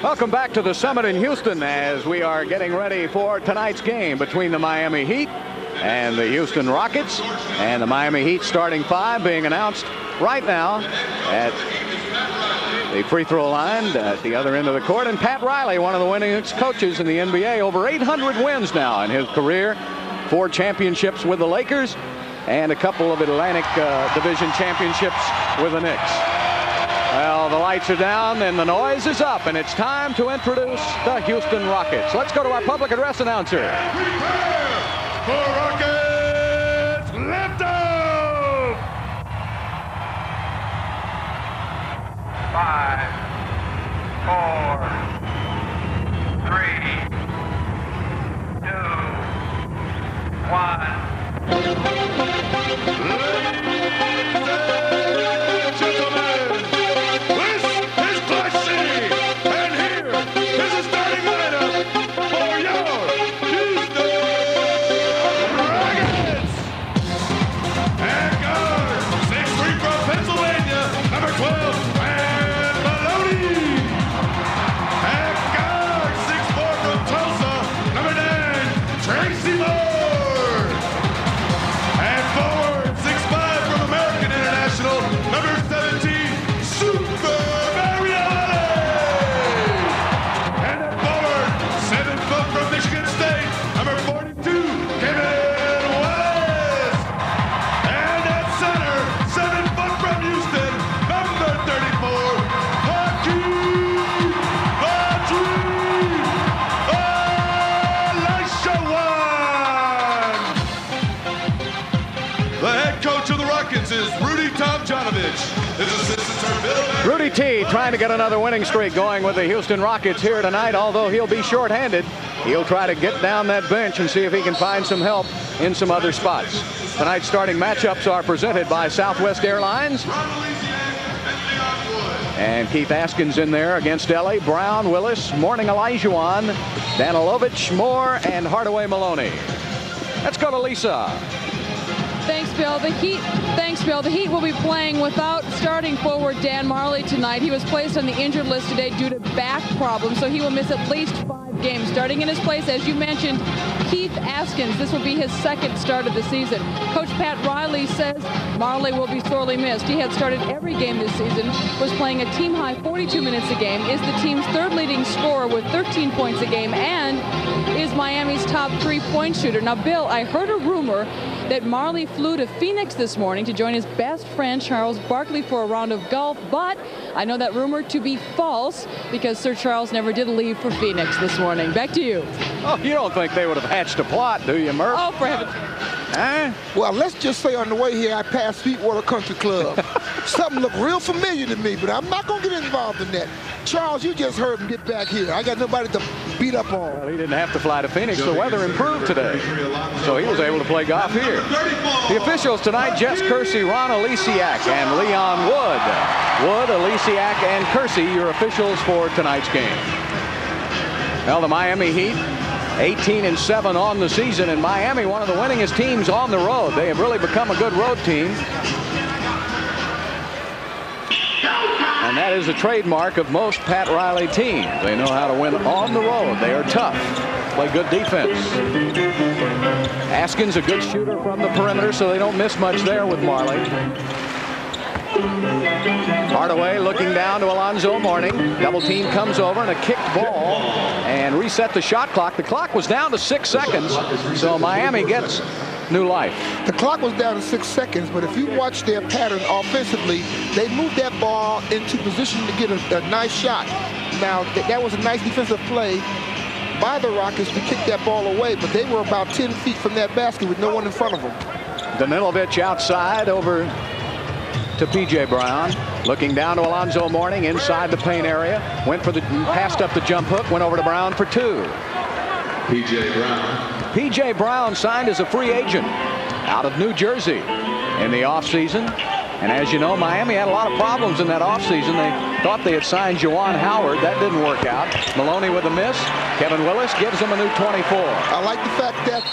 Welcome back to the Summit in Houston as we are getting ready for tonight's game between the Miami Heat and the Houston Rockets. And the Miami Heat starting five being announced right now at the free throw line at the other end of the court. And Pat Riley, one of the winningest coaches in the NBA, over 800 wins now in his career, 4 championships with the Lakers and a couple of Atlantic Division championships with the Knicks. Well, the lights are down and the noise is up, and it's time to introduce the Houston Rockets. Let's go to our public address announcer. Prepare for Rockets liftoff! 5, 4, 3, 2, 1. Rudy T trying to get another winning streak going with the Houston Rockets here tonight. Although he'll be shorthanded, he'll try to get down that bench and see if he can find some help in some other spots. Tonight's starting matchups are presented by Southwest Airlines. And Keith Askins in there against Ellie, Brown, Willis, Morning Elijah, Danilovich, Moore, and Hardaway Maloney. Let's go to Lisa. Thanks, Bill. The Heat will be playing without starting forward Dan Marley tonight. He was placed on the injured list today due to back problems, so he will miss at least 5 games. Starting in his place, as you mentioned, Keith Askins. This will be his second start of the season. Coach Pat Riley says Marley will be sorely missed. He had started every game this season, was playing a team-high 42 minutes a game, is the team's third leading scorer with 13 points a game, and is Miami's top 3-point shooter. Now, Bill, I heard a rumor that Marley flew to Phoenix this morning to join his best friend Charles Barkley for a round of golf, but I know that rumor to be false because Sir Charles never did leave for Phoenix this morning. Back to you. Oh, you don't think they would have hatched a plot, do you, Murph? Oh, for heaven's sake. Huh? Well, let's just say on the way here, I passed Sweetwater Country Club. Something looked real familiar to me, but I'm not going to get involved in that. Charles, you just heard him get back here. I got nobody to beat up on. Well, he didn't have to fly to Phoenix. The weather improved today, so he was able to play golf here. The officials tonight, Jess Kersey, Ron Alesiak, and Leon Wood. Wood, Alesiak, and Kersey, your officials for tonight's game. Well, the Miami Heat, 18-7 on the season, and Miami, one of the winningest teams on the road. They have really become a good road team. And that is a trademark of most Pat Riley teams. They know how to win on the road. They are tough, play good defense. Askins, a good shooter from the perimeter, so they don't miss much there with Marley. Hardaway looking down to Alonzo Mourning. Double team comes over and a kicked ball and reset the shot clock. The clock was down to 6 seconds, so Miami gets new life. The clock was down to 6 seconds, but if you watch their pattern offensively, they moved that ball into position to get a nice shot. Now, that was a nice defensive play by the Rockets to kick that ball away, but they were about 10 feet from that basket with no one in front of them. Danilovich outside over to P.J. Brown, looking down to Alonzo Mourning inside the paint area, passed up the jump hook, went over to Brown for 2. P.J. Brown. P.J. Brown signed as a free agent out of New Jersey in the offseason. And as you know, Miami had a lot of problems in that offseason. They thought they had signed Juwan Howard. That didn't work out. Maloney with a miss. Kevin Willis gives them a new 24. I like the fact that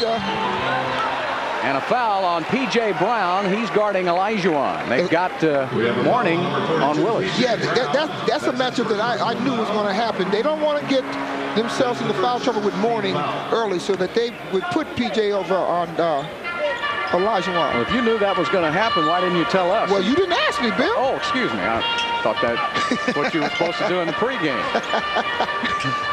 And a foul on P.J. Brown. He's guarding Olajuwon. They've got Mourning on Willis. Yeah, that's a matchup that I knew was going to happen. They don't want to get themselves into foul trouble with Mourning early so that they would put P.J. over on Olajuwon. Well, if you knew that was going to happen, why didn't you tell us? Well, you didn't ask me, Bill. Oh, excuse me. I thought that's what you were supposed to do in the pregame.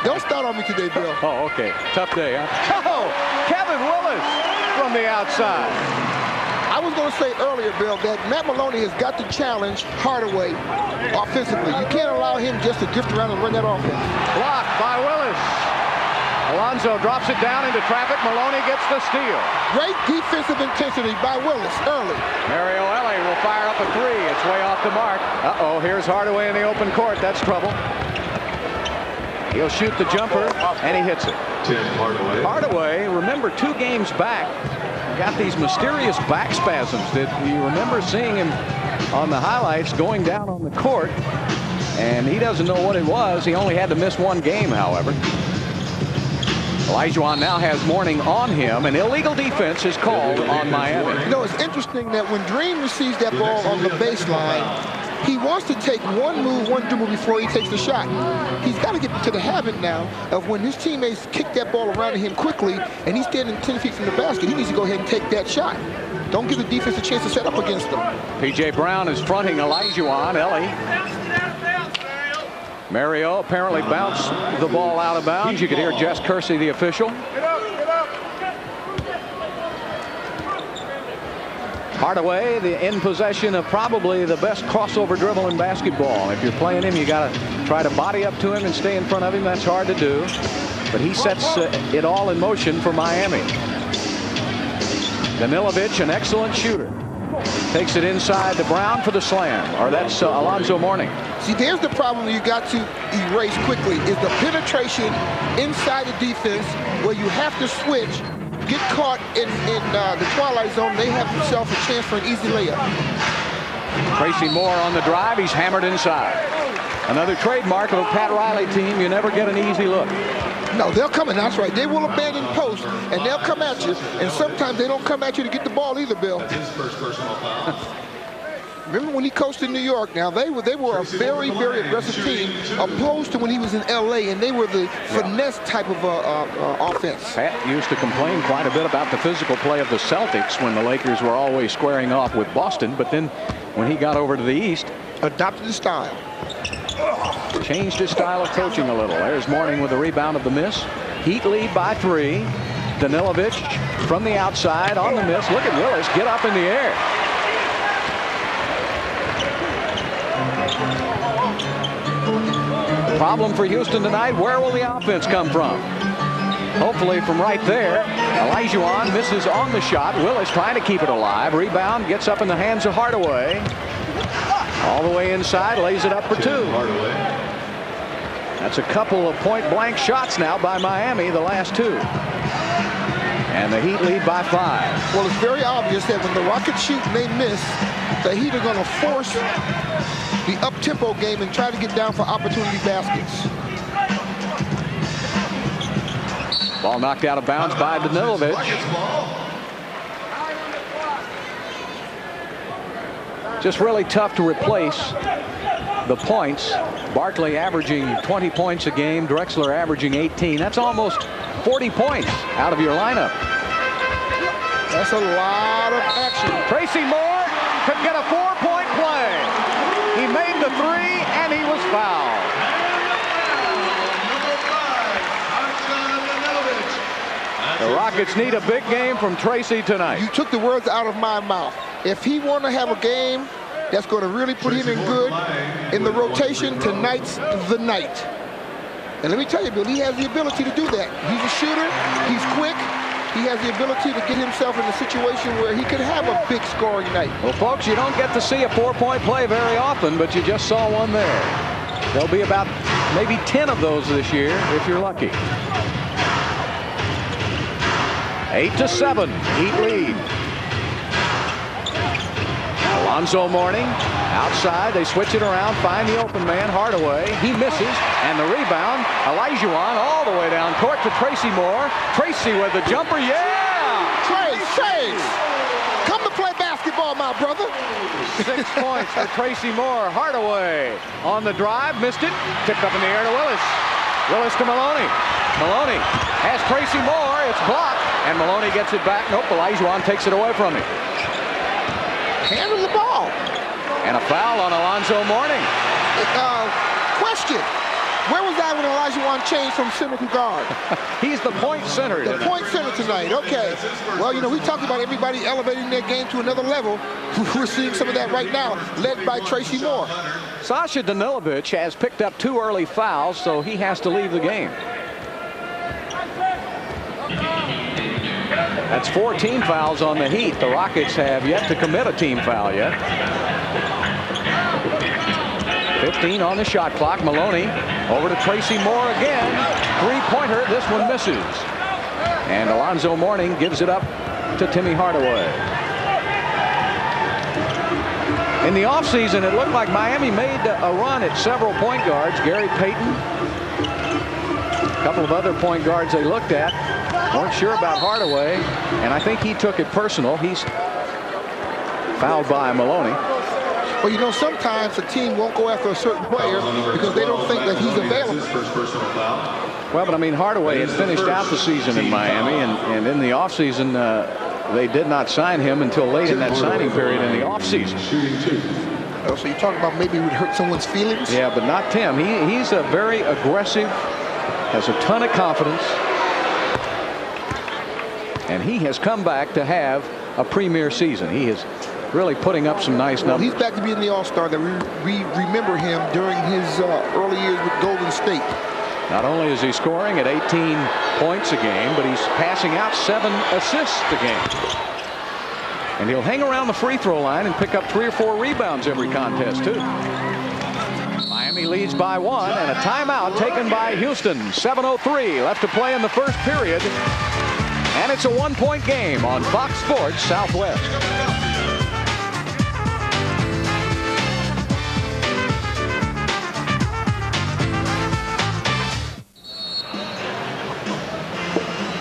Don't start on me today, Bill. Oh, okay. Tough day, huh? Oh, Kevin Willis from the outside. I was going to say earlier, Bill, that Matt Maloney has got to challenge Hardaway offensively. You can't allow him just to drift around and run that offense. Blocked by Willis. Alonso drops it down into traffic. Maloney gets the steal. Great defensive intensity by Willis early. Mario Ellie will fire up a three. It's way off the mark. Uh-oh, here's Hardaway in the open court. That's trouble. He'll shoot the jumper, and he hits it. Tim Hardaway. Hardaway, remember 2 games back, got these mysterious back spasms. Did you remember seeing him on the highlights going down on the court? And he doesn't know what it was. He only had to miss 1 game, however. Olajuwon now has Mourning on him. An illegal defense is called on Miami. You know, it's interesting that when Dream receives that ball on the baseline, he wants to take one dribble before he takes the shot. He's got to get to the habit now of when his teammates kick that ball around to him quickly and he's standing 10 feet from the basket, he needs to go ahead and take that shot. Don't give the defense a chance to set up against them. P.J. Brown is fronting Olajuwon. Ellie. Mario apparently bounced the ball out of bounds. You could hear Jess Kersey, the official. Hardaway in possession of probably the best crossover dribble in basketball. If you're playing him, you got to try to body up to him and stay in front of him. That's hard to do. But he sets it all in motion for Miami. Danilovic, an excellent shooter. Takes it inside to Brown for the slam. Or that's Alonzo Mourning. See, there's the problem you got to erase quickly is the penetration inside the defense where you have to switch, get caught in the twilight zone. They have themselves a chance for an easy layup. Tracy Moore on the drive. He's hammered inside. Another trademark of a Pat Riley team. You never get an easy look. No, they'll come in. That's right. They will abandon post, and they'll come at you. And sometimes they don't come at you to get the ball either, Bill. That's his first personal foul. Remember when he coached in New York? Now, they were a very, very aggressive team, opposed to when he was in L.A., and they were the finesse type of offense. Pat used to complain quite a bit about the physical play of the Celtics when the Lakers were always squaring off with Boston. But then when he got over to the East, adopted the style. Changed his style of coaching a little. There's Mourning with a rebound of the miss. Heat lead by 3. Danilovic from the outside on the miss. Look at Willis get up in the air. Problem for Houston tonight. Where will the offense come from? Hopefully from right there. Olajuwon misses on the shot. Willis trying to keep it alive. Rebound gets up in the hands of Hardaway. All the way inside, lays it up for 2. That's a couple of point-blank shots now by Miami, the last 2. And the Heat lead by 5. Well, it's very obvious that when the Rockets shoot and they miss, the Heat are going to force the up-tempo game and try to get down for opportunity baskets. Ball knocked out of bounds by Danilovic. Just really tough to replace the points. Barkley averaging 20 points a game. Drexler averaging 18. That's almost 40 points out of your lineup. That's a lot of action. Tracy Moore could get a 4-point play. He made the 3 and he was fouled. The Rockets need a big game from Tracy tonight. You took the words out of my mouth. If he want to have a game that's going to really put him in good in the rotation, tonight's the night. And let me tell you, Bill, he has the ability to do that. He's a shooter. He's quick. He has the ability to get himself in a situation where he could have a big scoring night. Well, folks, you don't get to see a 4-point play very often, but you just saw one there. There'll be about maybe 10 of those this year if you're lucky. 8-7, Heat lead. Alonzo Mourning outside. They switch it around, find the open man, Hardaway. He misses, and the rebound, Olajuwon all the way down court to Tracy Moore. Tracy with the jumper, yeah! Trace! Chase. Come to play basketball, my brother. 6 points for Tracy Moore. Hardaway on the drive, missed it. Tipped up in the air to Willis. Willis to Maloney. Maloney has Tracy Moore. It's blocked, and Maloney gets it back. Nope, Olajuwon takes it away from him. Handle the ball. And a foul on Alonzo Mourning. Question. Where was that when Olajuwon changed from center to guard? He's the point center. The point center tonight. Okay. Well, you know, we talked about everybody elevating their game to another level. We're seeing some of that right now, led by Tracy Moore. Sasha Danilovic has picked up 2 early fouls, so he has to leave the game. That's 4 team fouls on the Heat. The Rockets have yet to commit a team foul yet. 15 on the shot clock. Maloney over to Tracy Moore again. 3-pointer. This one misses. And Alonzo Mourning gives it up to Timmy Hardaway. In the offseason, it looked like Miami made a run at several point guards. Gary Payton, a couple of other point guards they looked at. Weren't sure about Hardaway, and I think he took it personal. He's fouled by Maloney. Well, you know, sometimes a team won't go after a certain player because they don't think that he's available. Well, but I mean, Hardaway had finished out the season in Miami, and in the offseason, they did not sign him until late in that signing period in the offseason. Oh, so you're talking about maybe it would hurt someone's feelings? Yeah, but not Tim. He's a very aggressive, has a ton of confidence, and he has come back to have a premier season. He is really putting up some nice numbers. He's back to being the all-star that we remember him during his early years with Golden State. Not only is he scoring at 18 points a game, but he's passing out 7 assists a game. And he'll hang around the free throw line and pick up 3 or 4 rebounds every contest, too. Miami leads by 1, and a timeout taken by Houston. 7:03 left to play in the first period. And it's a 1-point game on Fox Sports Southwest.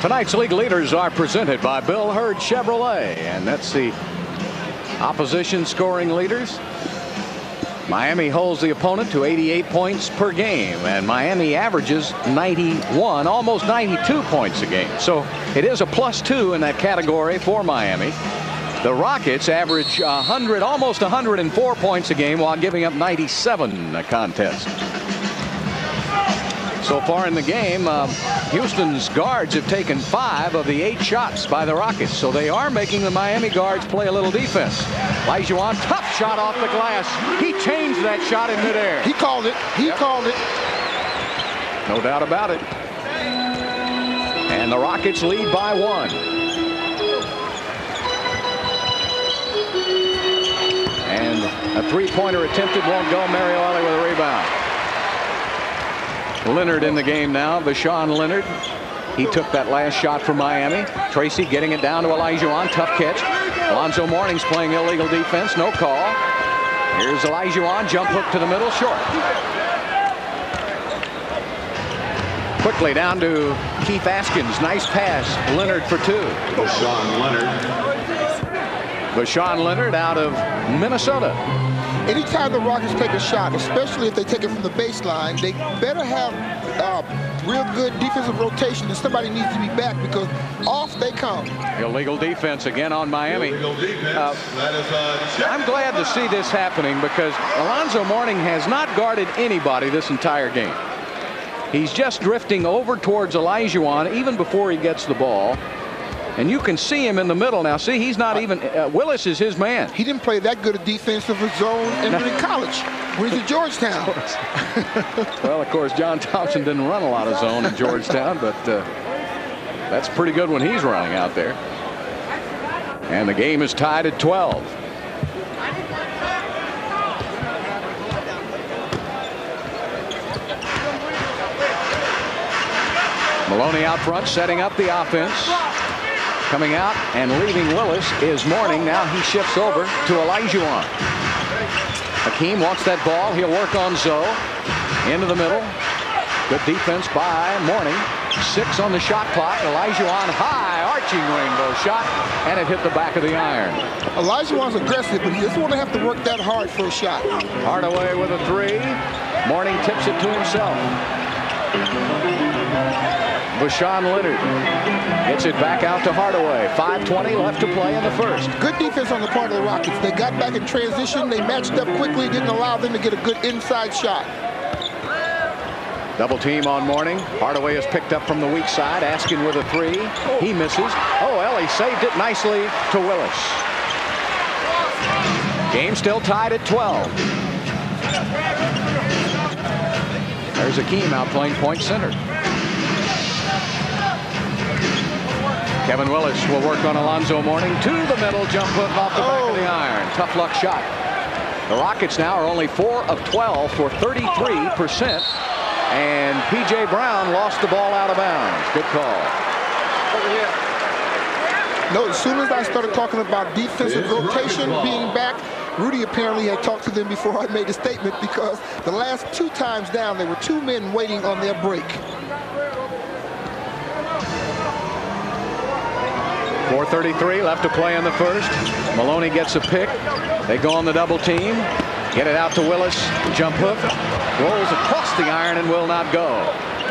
Tonight's league leaders are presented by Bill Hurd Chevrolet, and that's the opposition scoring leaders. Miami holds the opponent to 88 points per game, and Miami averages 91, almost 92 points a game. So it is a +2 in that category for Miami. The Rockets average 100, almost 104 points a game while giving up 97 a contest. So far in the game, Houston's guards have taken 5 of the 8 shots by the Rockets, so they are making the Miami guards play a little defense. Olajuwon, tough shot off the glass. He changed that shot in midair. He called it. He called it. No doubt about it. And the Rockets lead by 1. And a 3-pointer attempted, won't go. Mario Elie with a rebound. Leonard in the game now. Vashawn Leonard. He took that last shot from Miami. Tracy getting it down to Olajuwon. Tough catch. Alonzo Mourning's playing illegal defense. No call. Here's Olajuwon. Jump hook to the middle. Short. Quickly down to Keith Askins. Nice pass. Leonard for 2. Vashawn Leonard. Vashawn Leonard out of Minnesota. Anytime the Rockets take a shot, especially if they take it from the baseline, they better have real good defensive rotation, and somebody needs to be back because off they come. Illegal defense again on Miami. Illegal defense. I'm glad to see this happening because Alonzo Mourning has not guarded anybody this entire game. He's just drifting over towards Olajuwon even before he gets the ball. And you can see him in the middle now. See, he's not even, Willis is his man. He didn't play that good a defensive zone in college when he's at Georgetown. Well, of course, John Thompson didn't run a lot of zone at Georgetown, but that's pretty good when he's running out there. And the game is tied at 12. Maloney out front, setting up the offense. Coming out and leaving Willis is Mourning. Now he shifts over to Olajuwon. Hakeem wants that ball. He'll work on Zoe. Into the middle. Good defense by Mourning. 6 on the shot clock. Olajuwon high, arching rainbow shot, and it hit the back of the iron. Olajuwon's aggressive, but he doesn't want to have to work that hard for a shot. Hardaway with a 3. Mourning tips it to himself. Bashan Leonard gets it back out to Hardaway. 5:20 left to play in the first. Good defense on the part of the Rockets. They got back in transition. They matched up quickly, didn't allow them to get a good inside shot. Double team on Mourning. Hardaway is picked up from the weak side. Askin with a 3. He misses. Oh, Ellie saved it nicely to Willis. Game still tied at 12. There's Akeem out playing point center. Kevin Willis will work on Alonzo Mourning to the middle, jump hook off the back of the iron. Tough luck shot. The Rockets now are only 4 of 12 for 33%. And P.J. Brown lost the ball out of bounds. Good call. No, as soon as I started talking about defensive rotation being back, Rudy apparently had talked to them before I made a statement, because the last 2 times down, there were 2 men waiting on their break. 4:33 left to play in the first. Maloney gets a pick. They go on the double team. Get it out to Willis. Jump hook. Rolls across the iron and will not go.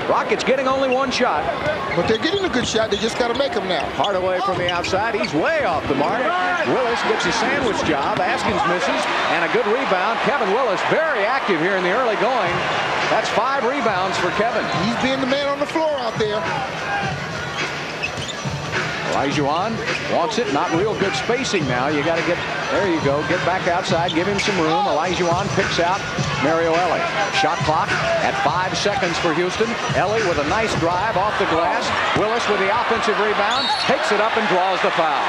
Rockets getting only 1 shot. But they're getting a good shot. They just got to make them now. Hardaway from the outside. He's way off the mark. Willis gets a sandwich job. Askins misses. And a good rebound. Kevin Willis very active here in the early going. That's 5 rebounds for Kevin. He's being the man on the floor out there. Olajuwon wants it. Not real good spacing now. You got to get, there you go, get back outside, give him some room. Olajuwon picks out Mario Ellie. Shot clock at 5 seconds for Houston. Ellie with a nice drive off the glass. Willis with the offensive rebound, takes it up and draws the foul.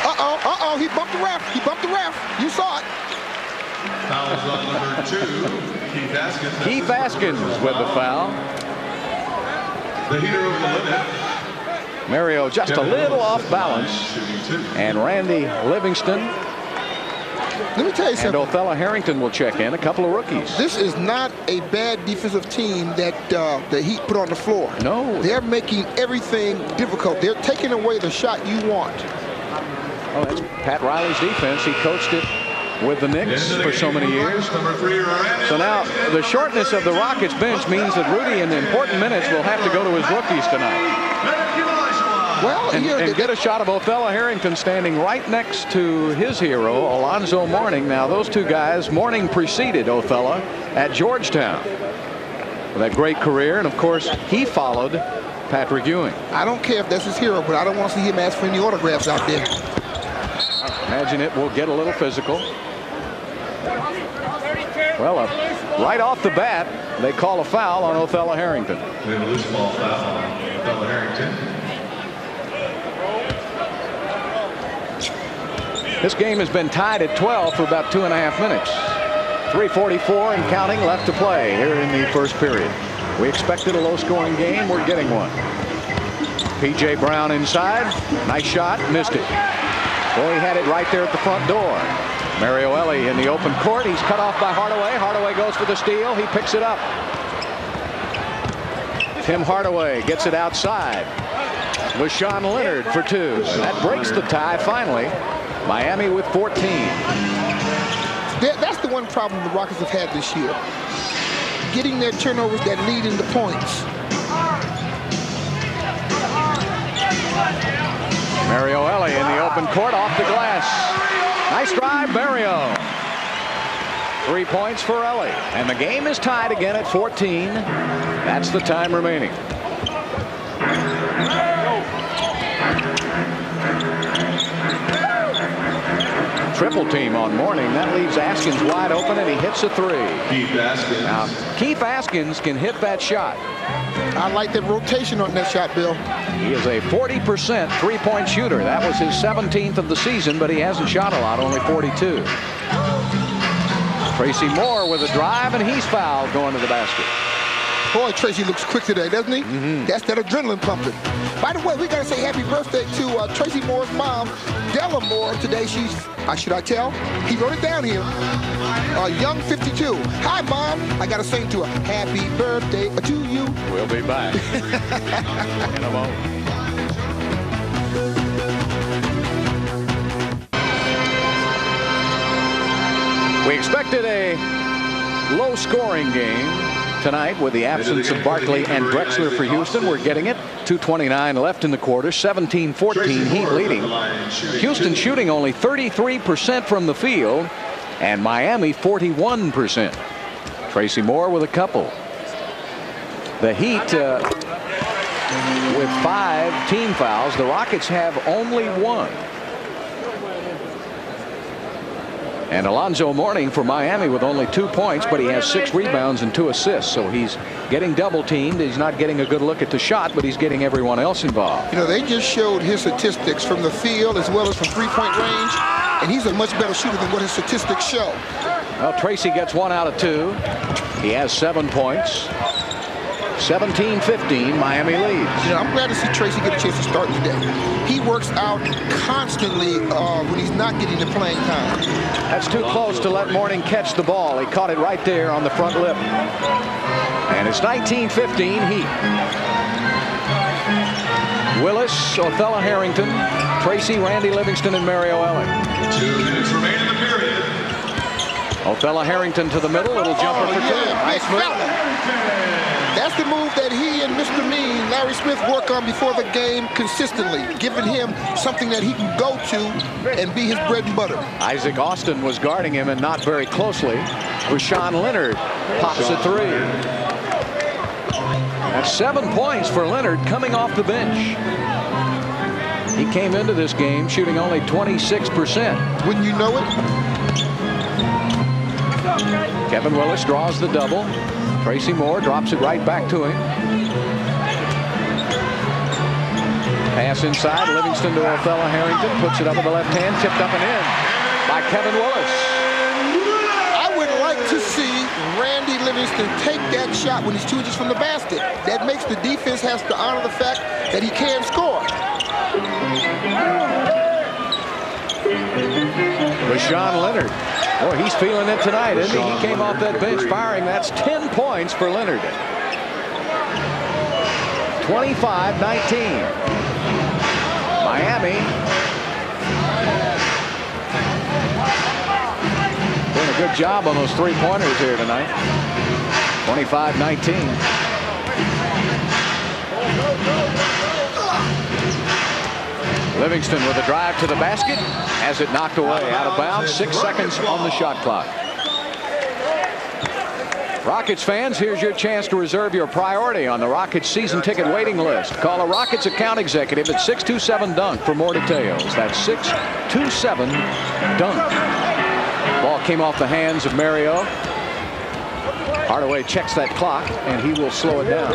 Uh-oh, he bumped the ref. He bumped the ref. You saw it. Fouls on number 2, Keith Askins. Keith Askins with the foul. The heater over the limit. Mario just a little off balance. And Randy Livingston Let me tell you something. and Othello Harrington will check in, a couple of rookies. This is not a bad defensive team that the Heat put on the floor. No. They're making everything difficult. They're taking away the shot you want. Oh, that's Pat Riley's defense. He coached it with the Knicks for so many years. So now the shortness of the Rockets bench means that Rudy in the important minutes will have to go to his rookies tonight. Well, And get a shot of Othello Harrington standing right next to his hero, Alonzo Mourning. Now, those 2 guys, Mourning preceded Othello at Georgetown with that great career. And, of course, he followed Patrick Ewing. I don't care if that's his hero, but I don't want to see him ask for any autographs out there. I imagine it will get a little physical. Well, right off the bat, they call a foul on Othello Harrington. We have a loose ball foul on Othello Harrington. This game has been tied at 12 for about 2.5 minutes. 3:44 and counting left to play here in the first period. We expected a low-scoring game. We're getting one. P.J. Brown inside. Nice shot. Missed it. Boy, he had it right there at the front door. Mario Ellie in the open court. He's cut off by Hardaway. Hardaway goes for the steal. He picks it up. Tim Hardaway gets it outside. Bashan Leonard for 2. That breaks the tie finally. Miami with 14. That's the one problem the Rockets have had this year. Getting their turnovers that lead into points. Mario Ellie in the open court off the glass. Nice drive, Mario. 3 points for Ellie. And the game is tied again at 14. That's the time remaining. Triple team on Mourning. That leaves Askins wide open, and he hits a 3. Keith Askins. Now, Keith Askins can hit that shot. I like the rotation on that shot, Bill. He is a 40% three-point shooter. That was his 17th of the season, but he hasn't shot a lot, only 42. Tracy Moore with a drive, and he's fouled going to the basket. Boy, Tracy looks quick today, doesn't he? That's that adrenaline pumping. By the way, we got to say happy birthday to Tracy Moore's mom, Della Moore. Today she's, should I tell? He wrote it down here. Young 52. Hi, Mom. I got to sing to her. Happy birthday to you. We'll be back in a moment. We expected a low-scoring game tonight with the absence of Barkley and Drexler for Houston. We're getting it. 2:29 left in the quarter. 17-14 Heat leading. Houston shooting only 33% from the field, and Miami 41%. Tracy Moore with a couple. The Heat with 5 team fouls. The Rockets have only 1. And Alonzo Mourning for Miami with only 2 points, but he has 6 rebounds and 2 assists. So he's getting double teamed. He's not getting a good look at the shot, but he's getting everyone else involved. You know, they just showed his statistics from the field as well as from three-point range, and he's a much better shooter than what his statistics show. Well, Tracy gets 1 out of 2. He has 7 points. 17-15, Miami leads. You know, I'm glad to see Tracy get a chance to start today. He works out constantly when he's not getting the playing time. That's too close to let Mourning catch the ball. He caught it right there on the front lip. And it's 19-15 Heat. Willis, Othello Harrington, Tracy, Randy Livingston, and Mario Elliott. 2 minutes remain in the period. Othello Harrington to the middle. Little jumper for 2. Nice move. That's the move that he and Mr. Mean, Larry Smith, work on before the game consistently, giving him something that he can go to and be his bread and butter. Isaac Austin was guarding him and not very closely. Rashawn Leonard pops a 3. That's 7 points for Leonard coming off the bench. He came into this game shooting only 26%. Wouldn't you know it? Kevin Willis draws the double. Tracy Moore drops it right back to him. Pass inside. Livingston to Othello Harrington. Puts it up with the left hand. Tipped up and in by Kevin Willis. I would like to see Randy Livingston take that shot when he's 2 inches from the basket. That makes the defense has to honor the fact that he can score. Rashawn Leonard. Boy, he's feeling it tonight, isn't he? He came off that bench firing. That's 10 points for Leonard. 25-19. Miami doing a good job on those 3-pointers here tonight. 25-19. Livingston with a drive to the basket, has it knocked away out of bounds. 6 seconds on the shot clock. Rockets fans, here's your chance to reserve your priority on the Rockets season ticket waiting list. Call a Rockets account executive at 627-DUNK for more details. That's 627-DUNK. Ball came off the hands of Mario. Hardaway checks that clock, and he will slow it down.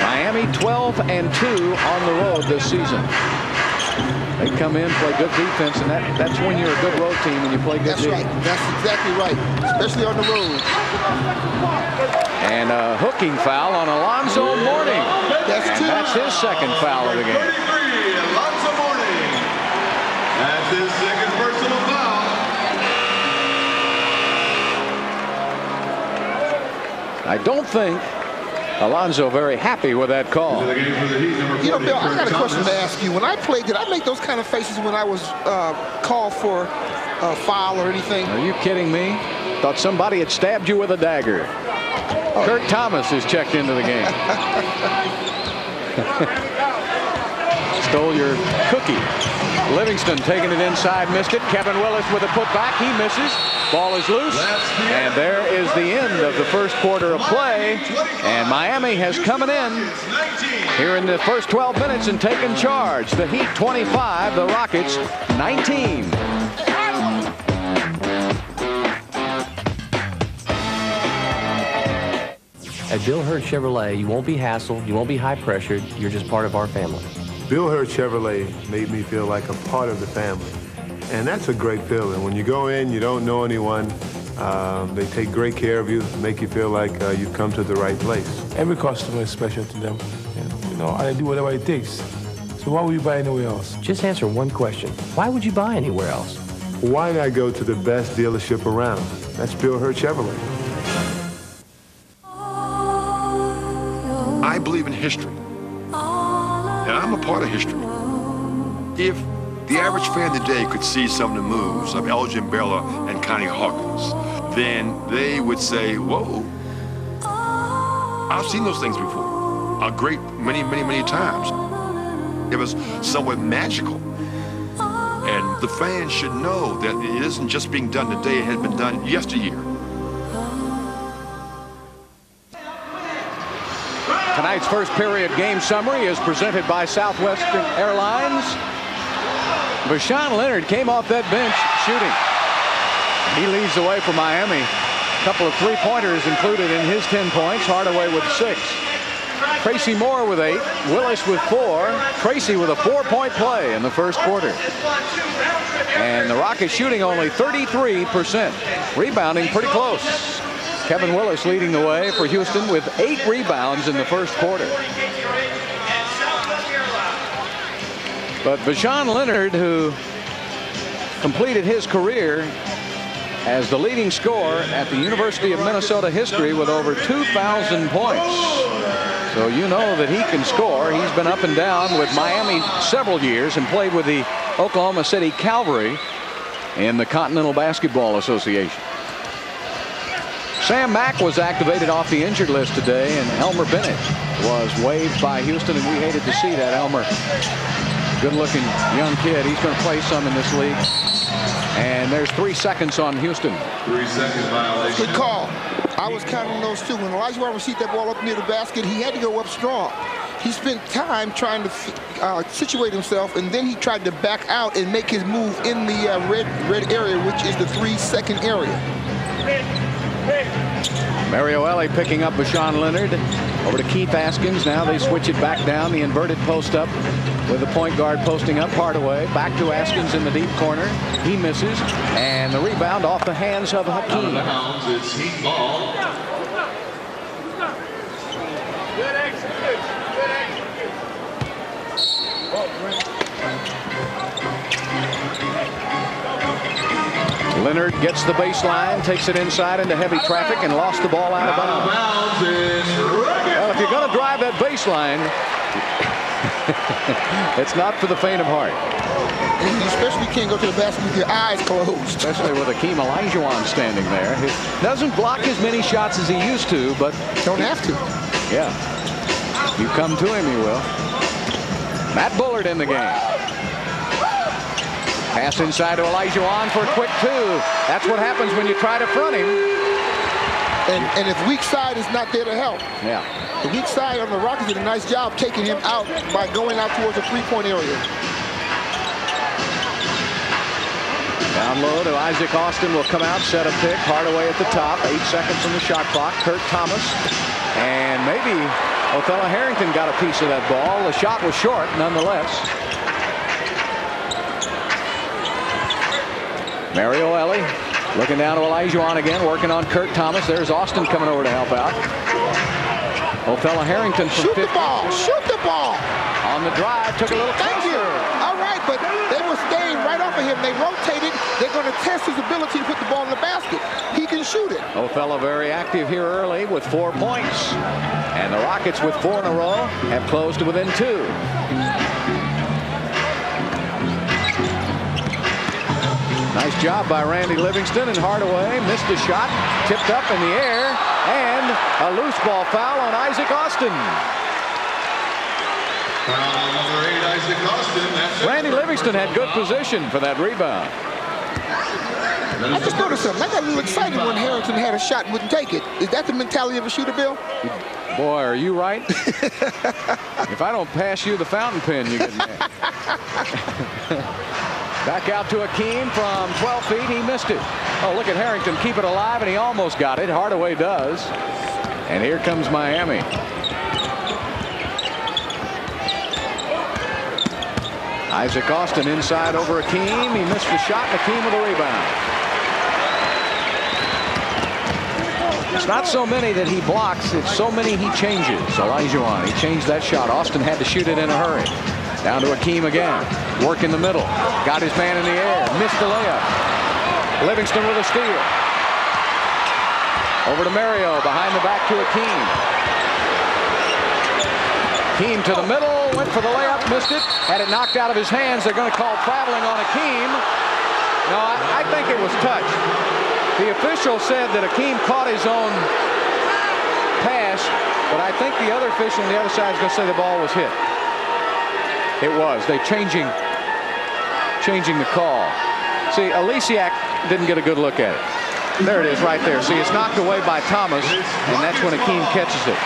Miami 12-2 on the road this season. They come in, play good defense, and that's when you're a good road team when you play good defense. That's right. That's exactly right, especially on the road. And a hooking foul on Alonzo Mourning. That's his second foul of the game. 33, Alonzo Mourning. That's his second personal foul. I don't think Alonzo very happy with that call. You know, Bill, I got a question to ask you. When I played, did I make those kind of faces when I was called for a foul or anything? Are you kidding me? Thought somebody had stabbed you with a dagger. Oh. Kurt Thomas is checked into the game. Stole your cookie. Livingston taking it inside, missed it. Kevin Willis with a putback. He misses. Ball is loose. And there is the end of the first quarter of play. And Miami has coming in here in the first 12 minutes and taken charge. The Heat 25, the Rockets 19. At Bill Hurt Chevrolet, you won't be hassled, you won't be high-pressured, you're just part of our family. Bill Hurt Chevrolet made me feel like a part of the family. And that's a great feeling. When you go in, you don't know anyone. They take great care of you, make you feel like you've come to the right place. Every customer is special to them. You know, I do whatever it takes. So why would you buy anywhere else? Just answer one question. Why would you buy anywhere else? why not go to the best dealership around? That's Bill Hurt Chevrolet. I believe in history, and I'm a part of history. If the average fan today could see some of the moves of Elgin Baylor and Connie Hawkins, then they would say, whoa, I've seen those things before. A great many times. It was somewhat magical. And the fans should know that it isn't just being done today, it had been done yesteryear. Tonight's first period game summary is presented by Southwestern Airlines. Vashawn Leonard came off that bench shooting. He leads the way for Miami. A couple of three-pointers included in his 10 points. Hardaway with 6. Tracy Moore with 8. Willis with 4. Tracy with a 4-point play in the first quarter. And the Rockets shooting only 33%. Rebounding pretty close. Kevin Willis leading the way for Houston with 8 rebounds in the first quarter. But Vashawn Leonard, who completed his career as the leading scorer at the University of Minnesota history with over 2,000 points. So you know that he can score. He's been up and down with Miami several years and played with the Oklahoma City Cavalry in the Continental Basketball Association. Sam Mack was activated off the injured list today, and Elmer Bennett was waived by Houston, and we hated to see that. Elmer, good-looking young kid. He's going to play some in this league. And there's 3 seconds on Houston. 3 second violation. Good call. I was counting those too. When Elijah received that ball up near the basket, he had to go up strong. He spent time trying to situate himself, and then he tried to back out and make his move in the red area, which is the 3-second area. Mario Elie picking up Vashawn Leonard over to Keith Askins. Now they switch it back down, the inverted post up with the point guard posting up Hardaway. Back to Askins in the deep corner. He misses, and the rebound off the hands of Hakeem. Out of bounds, it's Heat ball. Good execution. Good Leonard gets the baseline, takes it inside into heavy traffic, and lost the ball out of bounds. Well, if you're going to drive that baseline, it's not for the faint of heart. And you especially can't go to the basket with your eyes closed. Especially with Hakeem Olajuwon standing there. He doesn't block as many shots as he used to, but... Don't have to. Yeah. You come to him, he will. Matt Bullard in the game. Pass inside to Olajuwon for a quick 2. That's what happens when you try to front him. And if weak side is not there to help. Yeah. The weak side on the Rockets did a nice job taking him out by going out towards the 3-point area. Down low to Isaac Austin will come out, set a pick. Hardaway at the top. 8 seconds from the shot clock. Kurt Thomas. And maybe Othello Harrington got a piece of that ball. The shot was short nonetheless. Mario Elie looking down to Olajuwon again, working on Kurt Thomas. There's Austin coming over to help out. Othello Harrington from Shoot 50. the ball! Shoot the ball! On the drive, took a little Thank you. All right, but they were staying right off of him. They rotated. They're going to test his ability to put the ball in the basket. He can shoot it. Othello very active here early with 4 points. And the Rockets with 4 in a row have closed to within 2. Nice job by Randy Livingston, and Hardaway missed a shot, tipped up in the air, and a loose ball foul on Isaac Austin. Foul number 8, Isaac Austin. That's Randy Livingston had good position for that rebound. I just noticed something. I got a little excited when Harrington had a shot and wouldn't take it. Is that the mentality of a shooter, Bill? Boy, are you right? If I don't pass you the fountain pen, you get mad. Back out to Hakeem from 12 feet. He missed it. Oh, look at Harrington keep it alive, and he almost got it. Hardaway does. And here comes Miami. Isaac Austin inside over Hakeem. He missed the shot. Hakeem with a rebound. It's not so many that he blocks. It's so many he changes. Olajuwon, he changed that shot. Austin had to shoot it in a hurry. Down to Hakeem again. Work in the middle. Got his man in the air. Missed the layup. Livingston with a steal. Over to Mario, behind the back to Akeem. Akeem to the middle, went for the layup, missed it. Had it knocked out of his hands. They're going to call traveling on Akeem. No, I think it was touch. The official said that Akeem caught his own pass, but I think the other official on the other side is going to say the ball was hit. It was. They changing the call. See, Alesiak didn't get a good look at it. There it is right there. See, it's knocked away by Thomas, and that's when Akeem catches it.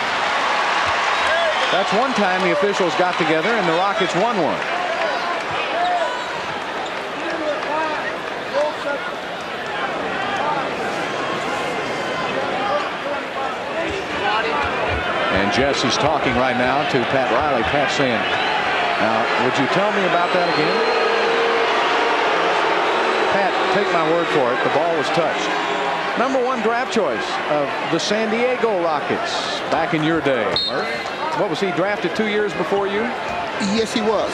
That's one time the officials got together and the Rockets won one. And Jesse's talking right now to Pat Riley. Pat saying, now, would you tell me about that again? Pat, take my word for it. The ball was touched. #1 draft choice of the San Diego Rockets back in your day. What was he drafted 2 years before you? Yes, he was.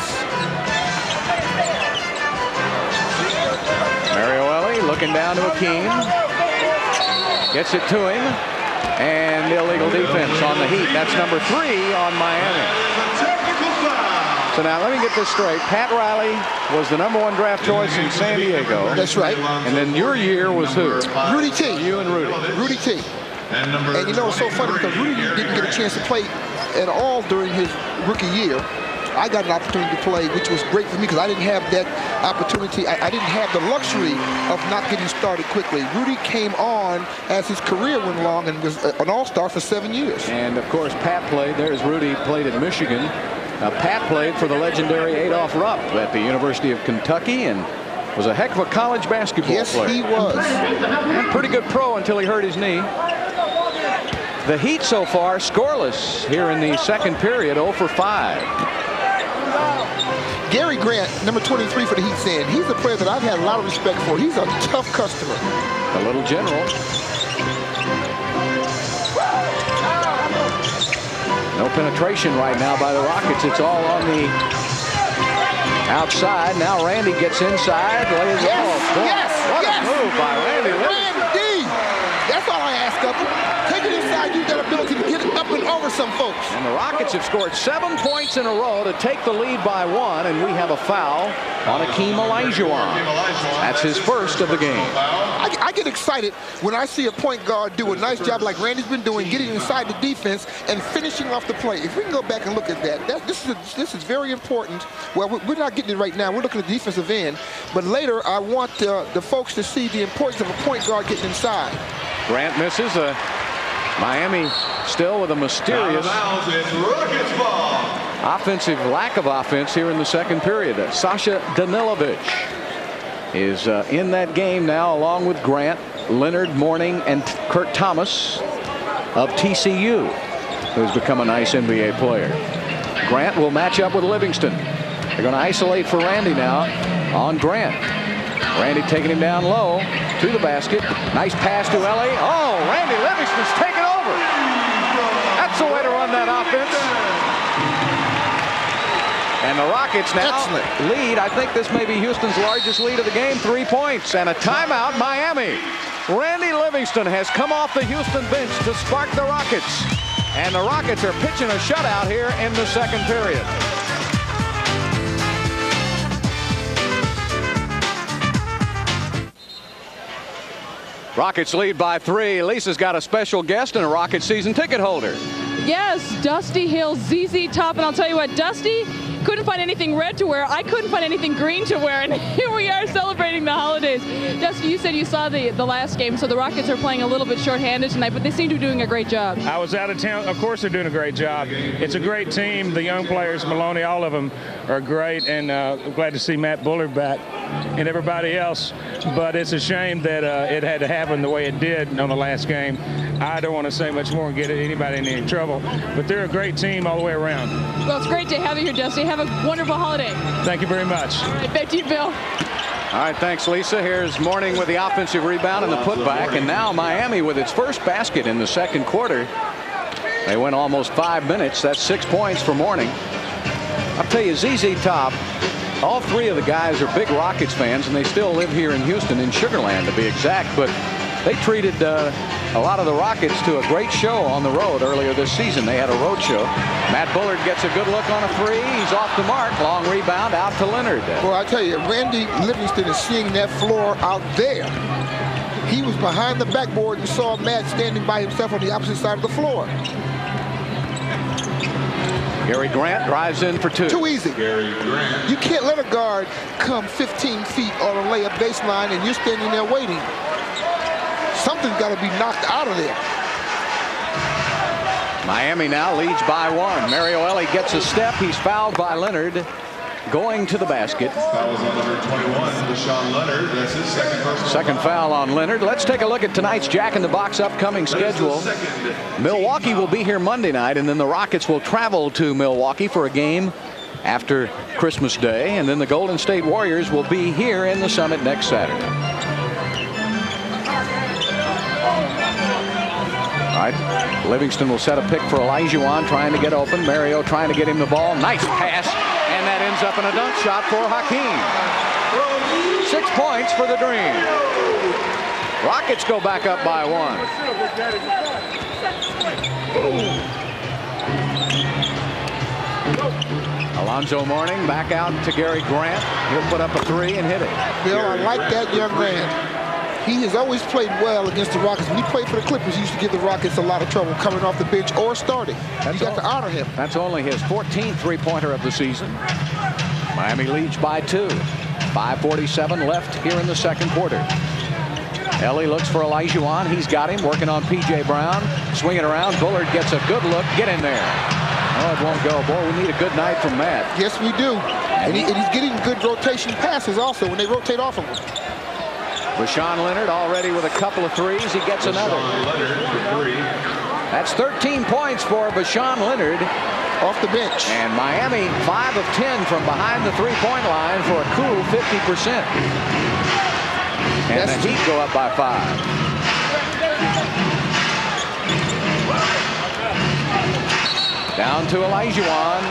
Mario Ellie looking down to Akeem. Gets it to him. And illegal defense on the Heat. That's #3 on Miami. So now let me get this straight. Pat Riley was the #1 draft choice in San Diego. That's right. And then your year was who? Rudy T. You and Rudy. Rudy T. And you know, it's so funny because Rudy didn't get a chance to play at all during his rookie year. I got an opportunity to play, which was great for me because I didn't have that opportunity. I didn't have the luxury of not getting started quickly. Rudy came on as his career went along and was an all-star for 7 years. And, of course, Pat played. There's Rudy, played at Michigan. Pat played for the legendary Adolph Rupp at the University of Kentucky and was a heck of a college basketball player. Yes, he was. And pretty good pro until he hurt his knee. The Heat so far scoreless here in the second period, 0 for 5. Gary Grant, #23 for the Heat, saying he's a player that I've had a lot of respect for. He's a tough customer. A little general. No penetration right now by the Rockets. It's all on the outside. Now Randy gets inside. Lays What a move by Randy. Randy! That's all I ask of him. Take it inside. You've got ability to get it up and over some folks. And the Rockets have scored 7 points in a row to take the lead by 1, and we have a foul on Akeem Olajuwon. That's his first of the game. I get excited when I see a point guard do a nice job like Randy's been doing, getting inside the defense and finishing off the play. If we can go back and look at that, this is very important. Well, we're not getting it right now. We're looking at the defensive end. But later, I want the folks to see the importance of a point guard getting inside. Grant misses. Miami still with a mysterious offensive lack of offense here in the second period. Sasha Danilovic is in that game now, along with Grant, Leonard Mourning, and Kurt Thomas of TCU, who's become a nice NBA player. Grant will match up with Livingston. They're going to isolate for Randy now on Grant. Randy taking him down low to the basket. Nice pass to Ellie. Oh, Randy Livingston's taken over. That's the way to run that offense. And the Rockets now lead. I think this may be Houston's largest lead of the game, 3 points. And a timeout, Miami. Randy Livingston has come off the Houston bench to spark the Rockets. And the Rockets are pitching a shutout here in the second period. Rockets lead by 3. Lisa's got a special guest and a Rocket season ticket holder. Yes, Dusty Hill, ZZ Top. And I'll tell you what, Dusty couldn't find anything red to wear. I couldn't find anything green to wear. And here we are celebrating the holidays. Dusty, you said you saw the last game, so the Rockets are playing a little bit shorthanded tonight, but they seem to be doing a great job. I was out of town. Of course they're doing a great job. It's a great team. The young players, Maloney, all of them are great. And I'm glad to see Matt Bullard back and everybody else. But it's a shame that it had to happen the way it did on the last game. I don't want to say much more and get anybody in any trouble, but they're a great team all the way around. Well, it's great to have you here, Dusty. Have a wonderful holiday. Thank you very much. All right, back to you, Bill. All right, thanks, Lisa. Here's Mourning with the offensive rebound and the putback, and now Miami with its first basket in the second quarter. They went almost 5 minutes. That's 6 points for Mourning. I'll tell you, ZZ Top All three of the guys are big Rockets fans, and they still live here in Houston, in Sugar Land to be exact. But they treated a lot of the Rockets to a great show on the road earlier this season. They had a road show. Matt Bullard gets a good look on a three. He's off the mark. Long rebound out to Leonard. Well, I tell you, Randy Livingston is seeing that floor out there. He was behind the backboard and saw Matt standing by himself on the opposite side of the floor. Gary Grant drives in for two. Too easy. You can't let a guard come 15 feet on a layup baseline and you're standing there waiting. Something's got to be knocked out of there. Miami now leads by one. Mario Elie gets a step. He's fouled by Leonard. Going to the basket. Foul is on number 21, Deshaun Leonard. That's his second personal Second foul on Leonard. Let's take a look at tonight's Jack in the Box upcoming schedule. Milwaukee will be here Monday night, and then the Rockets will travel to Milwaukee for a game after Christmas Day, and then the Golden State Warriors will be here in the Summit next Saturday. All right, Livingston will set a pick for Olajuwon, trying to get open. Mario trying to get him the ball. Nice pass. And that ends up in a dunk shot for Hakeem. 6 points for the Dream. Rockets go back up by one. Alonzo Mourning back out to Gary Grant. He'll put up a three and hit it. Bill, I like that young man. He has always played well against the Rockets. When he played for the Clippers, he used to give the Rockets a lot of trouble coming off the bench or starting. You got to honor him. That's only his 14th three-pointer of the season. Miami leads by 2. 5:47 left here in the second quarter. Elie looks for Olajuwon. He's got him working on P.J. Brown. Swinging around. Bullard gets a good look. Get in there. Oh, it won't go. Boy, we need a good night from Matt. Yes, we do. And he's getting good rotation passes also when they rotate off of him. Deshaun Leonard already with a couple of threes. He gets another. That's 13 points for Deshaun Leonard. Off the bench. And Miami 5 of 10 from behind the three-point line for a cool 50%. And the Heat go up by 5. Down to Olajuwon.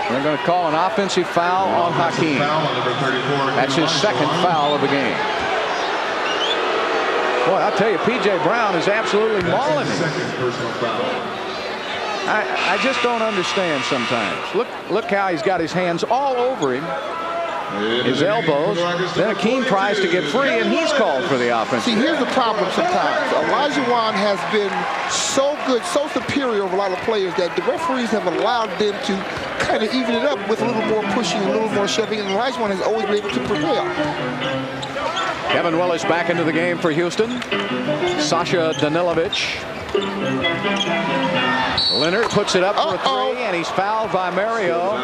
They're going to call an offensive foul on Hakeem. That's his second foul of the game. Boy, I'll tell you, P.J. Brown is absolutely mauling him. I just don't understand sometimes. Look how he's got his hands all over him. His elbows. Then Hakeem tries to get free, and he's called for the offense. See, here's the problem sometimes. Olajuwon has been so good, so superior over a lot of players that the referees have allowed them to kind of even it up with a little more pushing, a little more shoving, and Olajuwon has always been able to prevail. Kevin Willis back into the game for Houston. Sasha Danilovic. Leonard puts it up for a three, and he's fouled by Mario.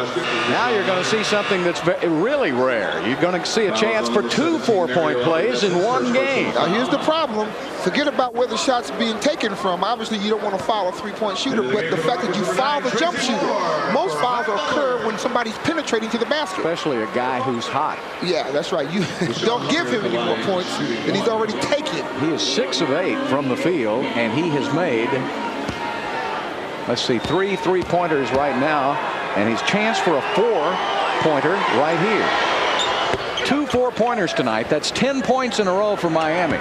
Now you're going to see something that's really rare. You're going to see a chance for 2 4-point plays in one game. Now here's the problem. Forget about where the shot's being taken from. Obviously, you don't want to foul a three-point shooter, but the fact that you foul the jump shooter. Most fouls occur when somebody's penetrating to the basket. Especially a guy who's hot. Yeah, that's right. You don't give him any more points than he's already taken. He is 6 of 8 from the field, and he has made, let's see, 3 3-pointers right now, and he's chance for a 4-pointer right here. 2 4-pointers tonight. That's 10 points in a row for Miami.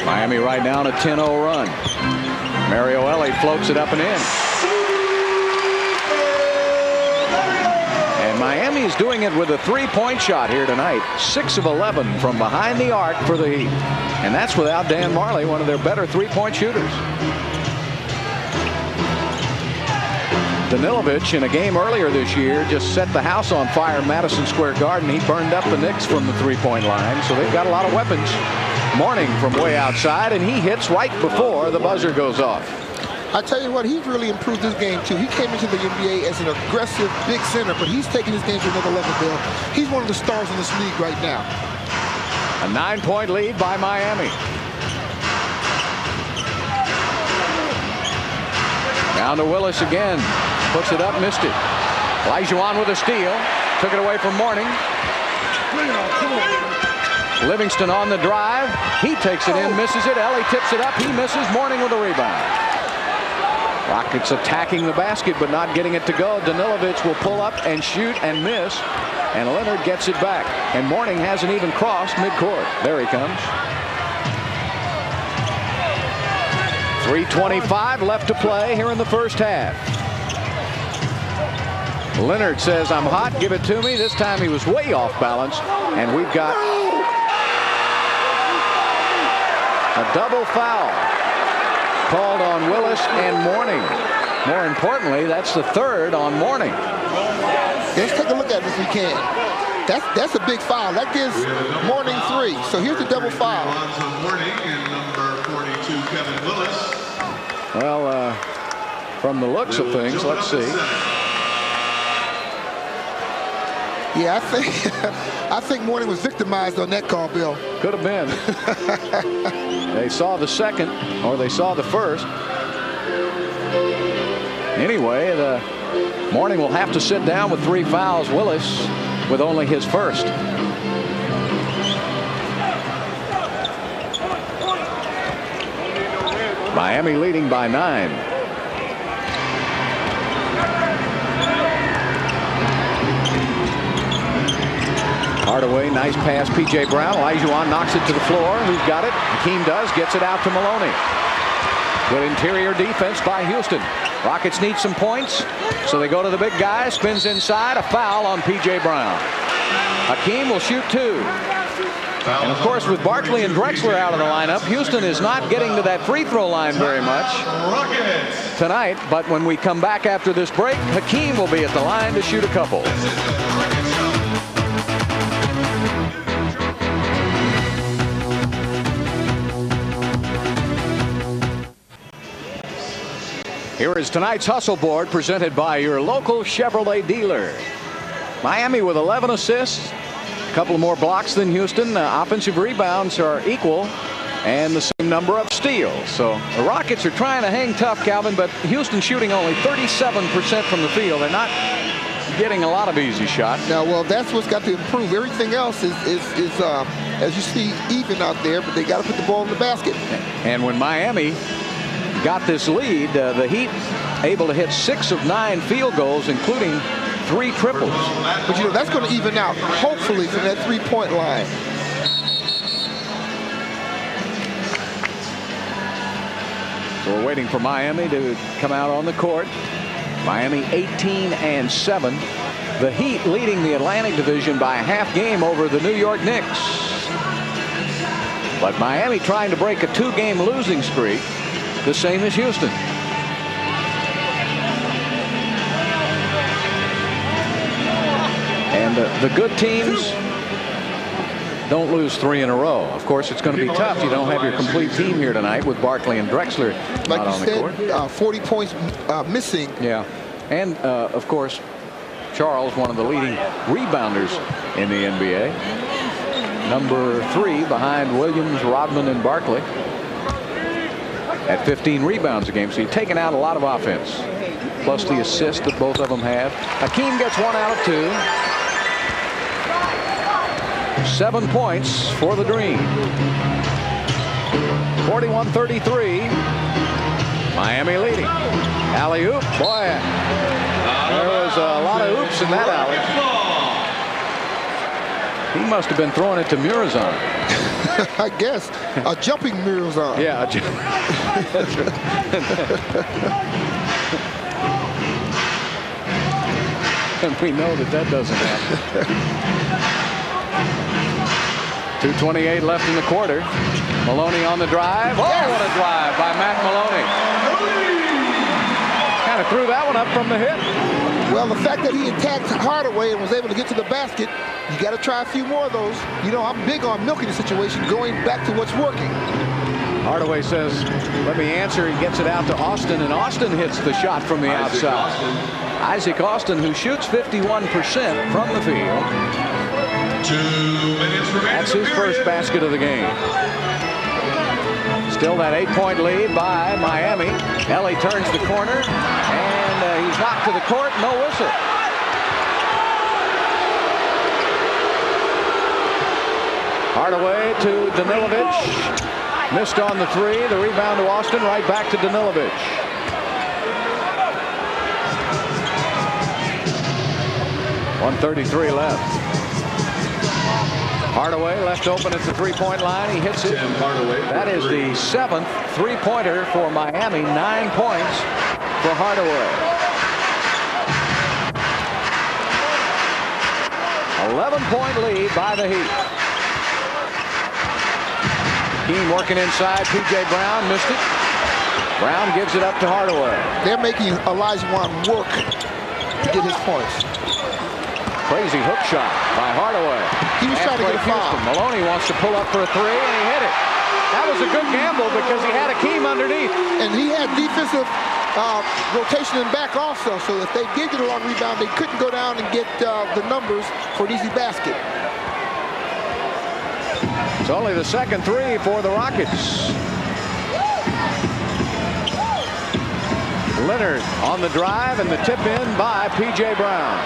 Miami right now on a 10-0 run. Mario Elie floats it up and in. And Miami is doing it with a 3-point shot here tonight. 6 of 11 from behind the arc for the Heat. And that's without Dan Marley, one of their better 3-point shooters. Danilovic, in a game earlier this year, just set the house on fire in Madison Square Garden. He burned up the Knicks from the 3-point line, so they've got a lot of weapons. Mourning from way outside, and he hits right before the buzzer goes off. I tell you what, he's really improved his game too. He came into the NBA as an aggressive big center, but he's taking his game to another level, Bill. He's one of the stars in this league right now. A 9-point lead by Miami. Down to Willis again. Puts it up, missed it. Olajuwon with a steal. Took it away from Mourning. Livingston on the drive. He takes it in, misses it. Ellie tips it up. He misses. Mourning with a rebound. Rockets attacking the basket but not getting it to go. Danilovic will pull up and shoot and miss. And Leonard gets it back. And Mourning hasn't even crossed midcourt. There he comes. 3:25 left to play here in the first half. Leonard says, I'm hot, give it to me. This time he was way off balance. And we've got a double foul called on Willis and Mourning. More importantly, that's the third on Mourning. Let's take a look at it if we can. That's a big foul. That gives Mourning 3. So here's the double foul. Well, from the looks of things, let's see. Yeah, I think Mourning was victimized on that call, Bill. Could have been. They saw the second, or they saw the first. Anyway, the Mourning will have to sit down with 3 fouls. Willis with only his first. Miami leading by 9. Hardaway, nice pass. P.J. Brown. Olajuwon knocks it to the floor. Who's got it? Hakeem does. Gets it out to Maloney. Good interior defense by Houston. Rockets need some points, so they go to the big guy. Spins inside. A foul on P.J. Brown. Hakeem will shoot 2. And of course, with Barkley and Drexler out of the lineup, Houston is not getting to that free throw line very much tonight. But when we come back after this break, Hakeem will be at the line to shoot a couple. Here is tonight's Hustle Board presented by your local Chevrolet dealer. Miami with 11 assists. A couple more blocks than Houston. Offensive rebounds are equal, and the same number of steals. So the Rockets are trying to hang tough, Calvin, but Houston shooting only 37% from the field. They're not getting a lot of easy shots. Now, well, that's what's got to improve. Everything else is as you see, even out there, but they got to put the ball in the basket. And when Miami got this lead, the Heat able to hit 6 of 9 field goals, including 3 triples. But you know, that's going to even out, hopefully, from that 3-point line. So we're waiting for Miami to come out on the court. Miami 18-7. The Heat leading the Atlantic Division by a half game over the New York Knicks. But Miami trying to break a 2-game losing streak, the same as Houston. And the good teams don't lose 3 in a row. Of course, it's going to be tough. You don't have your complete team here tonight with Barkley and Drexler not on the court. 40 points missing. Yeah. And, of course, Charles, one of the leading rebounders in the NBA. Number 3 behind Williams, Rodman, and Barkley at 15 rebounds a game. So you're taking out a lot of offense, plus the assist that both of them have. Hakeem gets 1 out of 2. 7 points for the Dream. 41-33. Miami leading. Alley-oop. Boy, there was a lot of oops in that alley. He must have been throwing it to Muursepp. I guess. A jumping Muursepp. Yeah. That's right. And we know that doesn't happen. 2:28 left in the quarter. Maloney on the drive. Oh, what a drive by Matt Maloney. Kind of threw that one up from the hip. Well, the fact that he attacked Hardaway and was able to get to the basket, you got to try a few more of those. You know, I'm big on milking the situation, going back to what's working. Hardaway says, let me answer. He gets it out to Austin, and Austin hits the shot from the outside. Isaac Austin, who shoots 51% from the field. 2 minutes remaining. That's his first basket of the game. Still that 8-point lead by Miami. Ellie turns the corner, and he's knocked to the court. No whistle. Hardaway to Danilovic. Missed on the three. The rebound to Austin. Right back to Danilovic. .133 left. Hardaway left open at the three-point line. He hits it. That is the 7th three-pointer for Miami. 9 points for Hardaway. 11-point lead by the Heat. Keane working inside. P.J. Brown missed it. Brown gives it up to Hardaway. They're making Olajuwon work to get his points. Crazy hook shot by Hardaway. He was trying to get a foul. Maloney wants to pull up for a three, and he hit it. That was a good gamble because he had Akeem underneath. And he had defensive rotation and back also, so if they did get a long rebound, they couldn't go down and get the numbers for an easy basket. It's only the second three for the Rockets. Leonard on the drive and the tip in by P.J. Brown.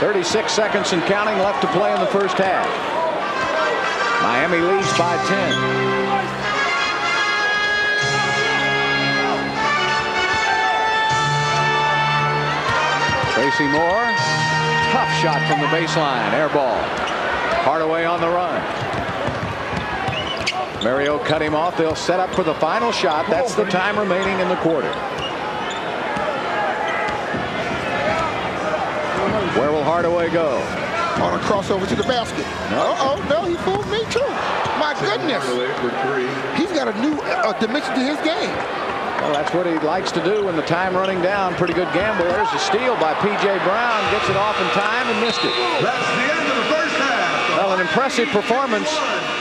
36 seconds and counting left to play in the first half. Miami leads by 10. Tracy Moore, tough shot from the baseline, air ball. Hardaway on the run. Mario cut him off. They'll set up for the final shot. That's the time remaining in the quarter. Where will Hardaway go? On a crossover to the basket. No, he fooled me too. My goodness. He's got a new dimension to his game. Well, that's what he likes to do when the time running down. Pretty good gamble. There's a steal by P.J. Brown. Gets it off in time and missed it. That's the end of the first half. Well, an impressive performance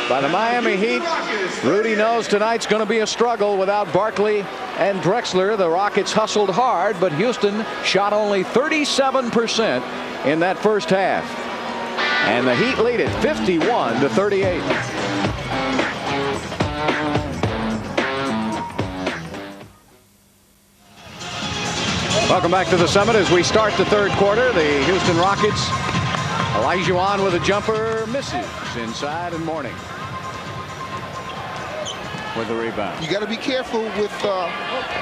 by the Miami Heat. Rudy knows tonight's going to be a struggle without Barkley and Drexler. The Rockets hustled hard, but Houston shot only 37% in that first half. And the Heat lead it 51-38. Welcome back to the Summit as we start the third quarter. The Houston Rockets. Olajuwon with a jumper, misses inside, and Mourning with the rebound. You got to be careful with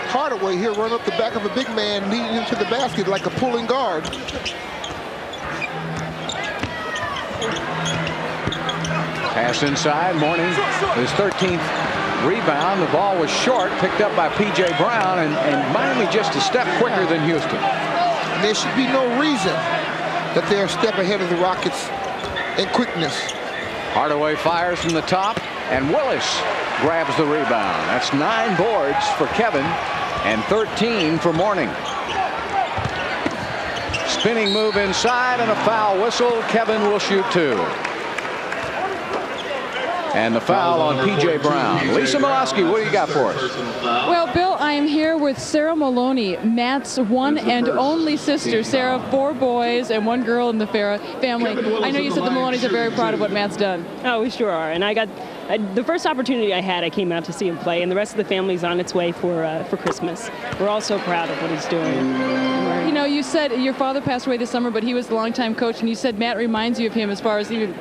Hardaway. He'll run up the back of a big man, leading him to the basket like a pulling guard. Pass inside. Mourning, his 13th rebound. The ball was short, picked up by P.J. Brown, and Miami just a step quicker than Houston. There should be no reason that they're a step ahead of the Rockets in quickness. Hardaway fires from the top, and Willis grabs the rebound. That's 9 boards for Kevin and 13 for Mourning. Spinning move inside and a foul whistle. Kevin will shoot 2. And the foul on P.J. Brown. Lisa Milosky, what do you got for us? Well, Bill, I am here with Sarah Maloney, Matt's one and only sister. Sarah, 4 boys and 1 girl in the family. I know you said the Maloneys are very proud of what Matt's done. Oh, we sure are. And the first opportunity I had, I came out to see him play, and the rest of the family's on its way for Christmas. We're all so proud of what he's doing. You know, you said your father passed away this summer, but he was the longtime coach, and you said Matt reminds you of him as far as even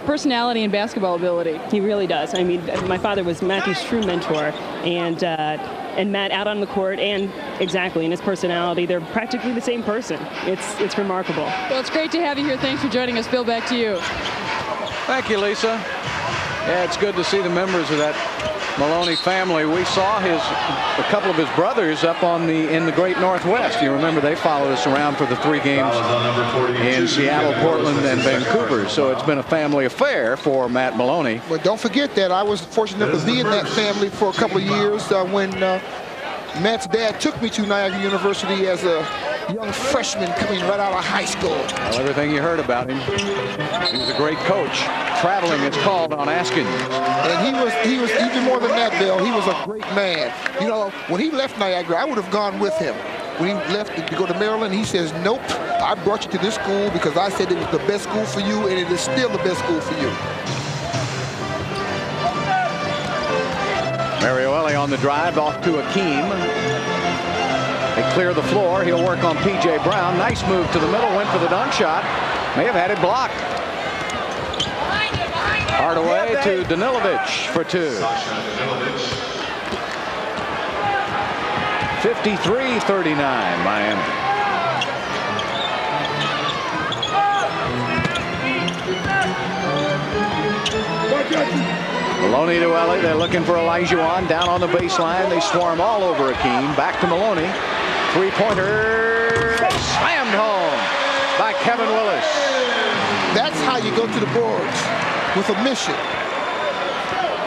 personality and basketball ability. He really does. I mean, my father was Matthew's true mentor, and Matt out on the court, and exactly in his personality, they're practically the same person. It's remarkable. Well, it's great to have you here. Thanks for joining us. Bill, back to you. Thank you, Lisa. Yeah, it's good to see the members of that Maloney family. We saw a couple of his brothers up in the Great Northwest. You remember they followed us around for the 3 games in Seattle, Portland, and Vancouver. So it's been a family affair for Matt Maloney. But don't forget that I was fortunate to be in that family for a couple of years when Matt's dad took me to Niagara University as a young freshman coming right out of high school. Well, everything you heard about him, he was a great coach. Traveling, it's called, on asking. And he was even more than that, Bill. He was a great man. You know, when he left Niagara, I would have gone with him. When he left to go to Maryland, he says, nope, I brought you to this school because I said it was the best school for you, and it is still the best school for you. Mario Ellie on the drive, off to Akeem. They clear the floor. He'll work on P.J. Brown. Nice move to the middle. Went for the dunk shot. May have had it blocked. Hardaway to Danilovich for 2. 53-39 Miami. Maloney to Ellie. They're looking for Olajuwon down on the baseline. They swarm all over Akeem. Back to Maloney. Three-pointer slammed home by Kevin Willis. That's how you go to the boards, with a mission.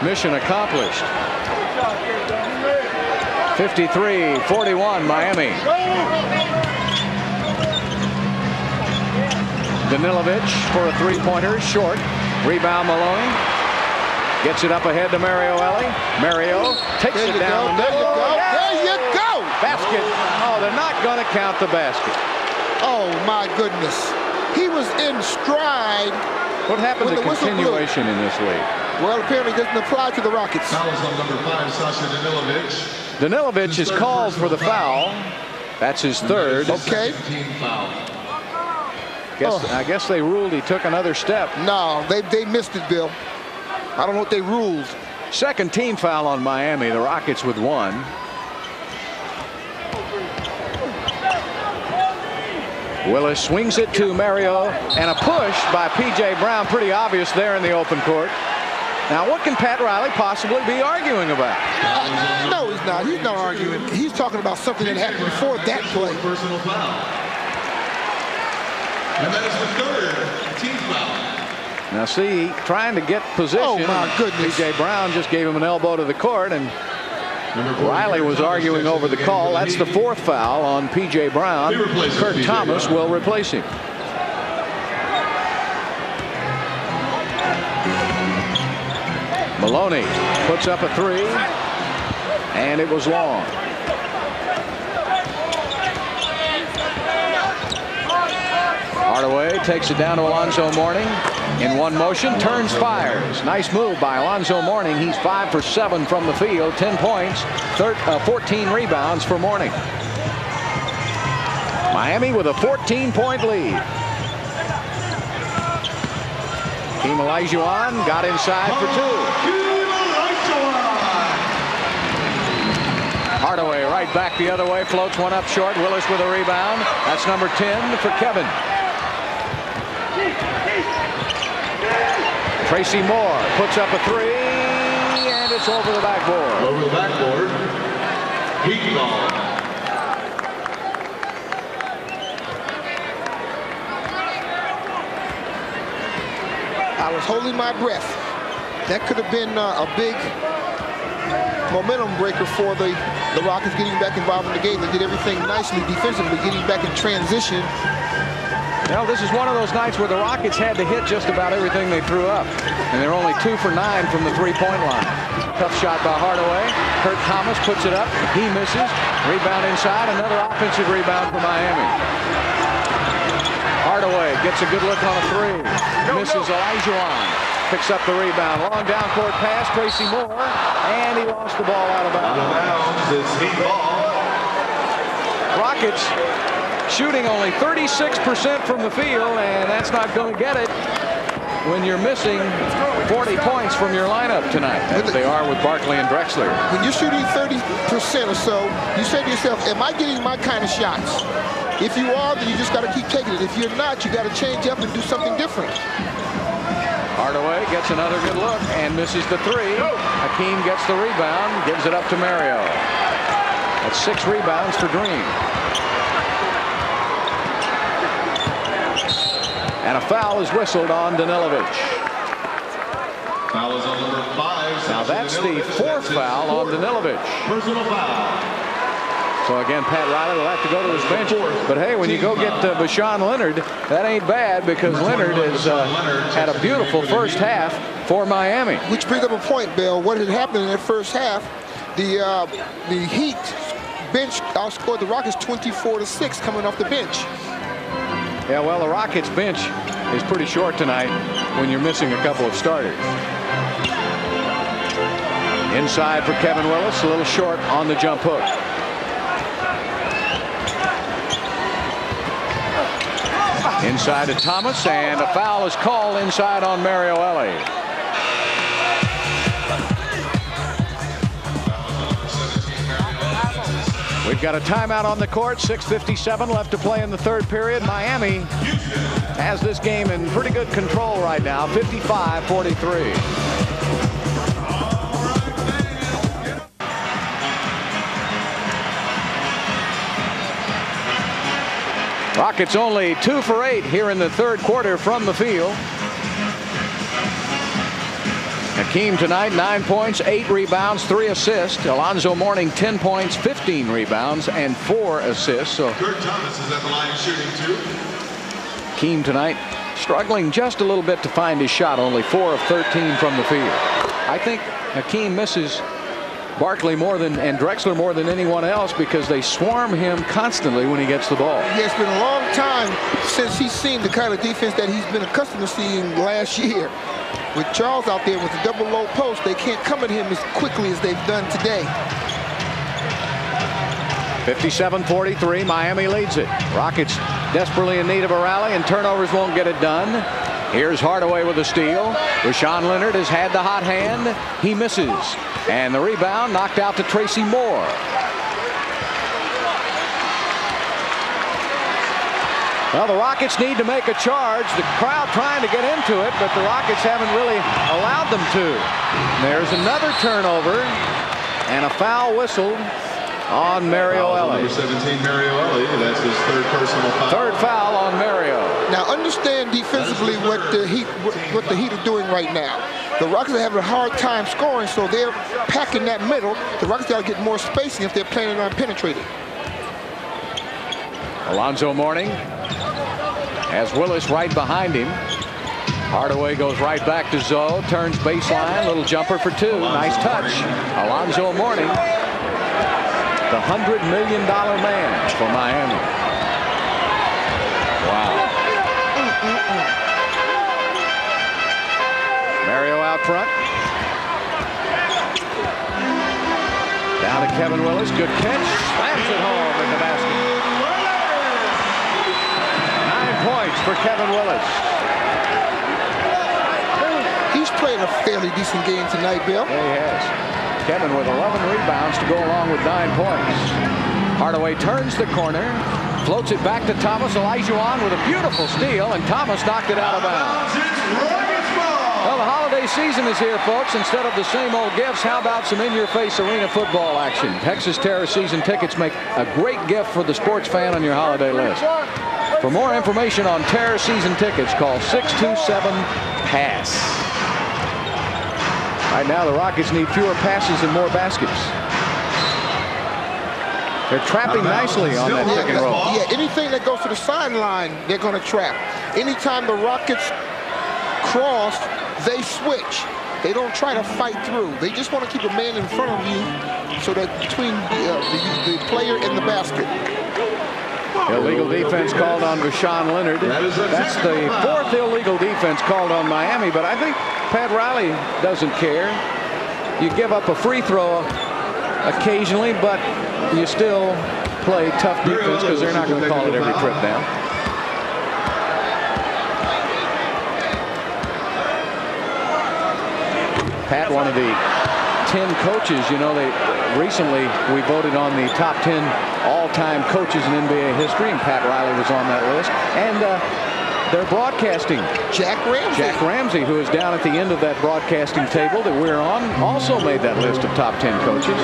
Mission accomplished. 53-41 Miami. Danilovich for a three-pointer, short. Rebound Maloney. Gets it up ahead to Mario Ellie. Mario takes it down the middle. There you go. Basket. Oh, they're not going to count the basket. Oh, my goodness. He was in stride. What happened to continuation in this league? Well, apparently it doesn't apply to the Rockets. Fouls on number 5, Sasha Danilovich. Danilovich is called for the foul. That's his third. Okay. I guess they ruled he took another step. No, they missed it, Bill. I don't know what they ruled. Second team foul on Miami. The Rockets with 1. Willis swings it to Mario, and a push by P.J. Brown. Pretty obvious there in the open court. Now, what can Pat Riley possibly be arguing about? No, he's not. He's not arguing. He's talking about something that happened before that play. Personal foul. And that is the third team foul. Now, see, trying to get position. Oh, my goodness. P.J. Brown just gave him an elbow to the court, and Riley was arguing over the call. That's the fourth foul on P.J. Brown. Kurt Thomas will replace him. Maloney puts up a 3, and it was long. Hardaway takes it down to Alonzo Mourning in one motion, turns, fires. Nice move by Alonzo Mourning. He's 5 for 7 from the field, 10 points, 14 rebounds for Mourning. Miami with a 14-point lead. Team Olajuwon got inside for 2. Hardaway right back the other way, floats one up short. Willis with a rebound. That's number 10 for Kevin. Tracy Moore puts up a 3, and it's over the backboard. Over the backboard. Heat ball. I was holding my breath. That could have been a big momentum breaker for the Rockets getting back involved in the game. They did everything nicely defensively, getting back in transition. Well, this is one of those nights where the Rockets had to hit just about everything they threw up. And they're only 2 for 9 from the three-point line. Tough shot by Hardaway. Kurt Thomas puts it up. He misses. Rebound inside. Another offensive rebound for Miami. Hardaway gets a good look on a 3. Misses Olajuwon. Picks up the rebound. Long down court pass. Tracy Moore. And he lost the ball out of bounds. Out of bounds is heat ball. Rockets shooting only 36% from the field, and that's not going to get it when you're missing 40 points from your lineup tonight, as they are with Barkley and Drexler. When you're shooting 30% or so, you say to yourself, am I getting my kind of shots? If you are, then you just got to keep taking it. If you're not, you got to change up and do something different. Hardaway gets another good look and misses the 3. Akeem gets the rebound, gives it up to Mario. That's 6 rebounds for Green. And a foul is whistled on Danilovich. Foul is on number 5. Now that's the 4th foul on Danilovich. Personal foul. So again, Pat Riley will have to go to his bench. But hey, when you go get Bashan Leonard, that ain't bad, because Leonard has had a beautiful first half for Miami. Which brings up a point, Bill. What had happened in that first half? The Heat bench outscored the Rockets 24-6 coming off the bench. Yeah, well, the Rockets bench is pretty short tonight when you're missing a couple of starters. Inside for Kevin Willis, a little short on the jump hook. Inside to Thomas, and a foul is called inside on Mario Ellie. We've got a timeout on the court. 6:57 left to play in the third period. Miami has this game in pretty good control right now. 55-43. Rockets only 2 for 8 here in the third quarter from the field. Hakeem tonight 9 points, 8 rebounds, 3 assists. Alonzo Mourning 10 points, 15 rebounds, and 4 assists. So Kurt Thomas is at the line shooting 2. Hakeem tonight struggling just a little bit to find his shot. Only 4 of 13 from the field. I think Hakeem misses Barkley and Drexler more than anyone else because they swarm him constantly when he gets the ball. Yeah, it's been a long time since he's seen the kind of defense that he's been accustomed to seeing last year. With Charles out there with the double low post, they can't come at him as quickly as they've done today. 57-43, Miami leads it. Rockets desperately in need of a rally, and turnovers won't get it done. Here's Hardaway with a steal. Rashawn Leonard has had the hot hand. He misses. And the rebound knocked out to Tracy Moore. Well, the Rockets need to make a charge. The crowd trying to get into it, but the Rockets haven't really allowed them to. There's another turnover and a foul whistled on Mario Ellie. Number 17, Mario Ellie. That's his third personal foul. Third foul on Mario. Now understand defensively what the Heat are doing right now. The Rockets are having a hard time scoring, so they're packing that middle. The Rockets got to get more spacing if they're planning on penetrating. Alonzo Mourning has Willis right behind him. Hardaway goes right back to Zoe, turns baseline, little jumper for 2. Nice touch. Alonzo Mourning, the $100 million man for Miami. Wow. Mario out front. Down to Kevin Willis. Good catch. Slams it home in the basket. 9 points for Kevin Willis. He's playing a fairly decent game tonight, Bill. Yeah, he has. Kevin with 11 rebounds to go along with 9 points. Hardaway turns the corner, floats it back to Thomas. Olajuwon with a beautiful steal, and Thomas knocked it out of bounds. Well, the holiday season is here, folks. Instead of the same old gifts, how about some in-your-face arena football action? Texas Terrace season tickets make a great gift for the sports fan on your holiday list. For more information on Terrace season tickets, call 627-PASS. Right now, the Rockets need fewer passes and more baskets. They're trapping nicely on that pick and roll. Yeah, anything that goes to the sideline, they're going to trap. Anytime the Rockets cross, they switch. They don't try to fight through. They just want to keep a man in front of you so that between the player and the basket. Illegal defense called on Rashawn Leonard. That's the 4th illegal defense called on Miami, but I think Pat Riley doesn't care. You give up a free throw occasionally, but you still play tough defense because they're not going to call it every trip down. Pat, one of the 10 coaches, you know, recently we voted on the top 10 all-time coaches in NBA history, and Pat Riley was on that list. And they're broadcasting. Jack Ramsey, who is down at the end of that broadcasting table that we're on, also made that list of top 10 coaches.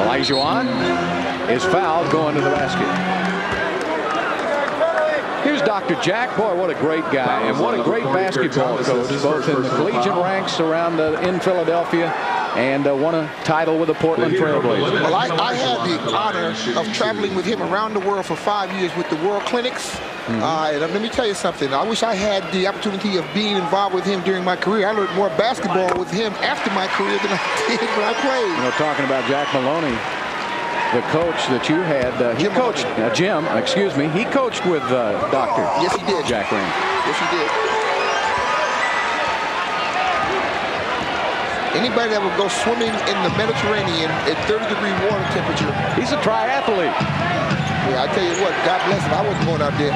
Olajuwon is fouled going to the basket. Here's Dr. Jack. Boy, what a great guy, and what a great basketball coach, both in the collegiate ranks around in Philadelphia and won a title with the Portland Trail Blazers. Well, I had the honor of traveling with him around the world for 5 years with the World Clinics. And let me tell you something. I wish I had the opportunity of being involved with him during my career. I learned more basketball with him after my career than I did when I played. You know, talking about Jack Maloney, the coach that you had, he coached, Jim, excuse me, he coached with Dr. Yes, he did. Jack Ramsey. Yes, he did. Anybody that would go swimming in the Mediterranean at 30-degree water temperature. He's a triathlete. Yeah, I tell you what, God bless him. I wasn't going out there.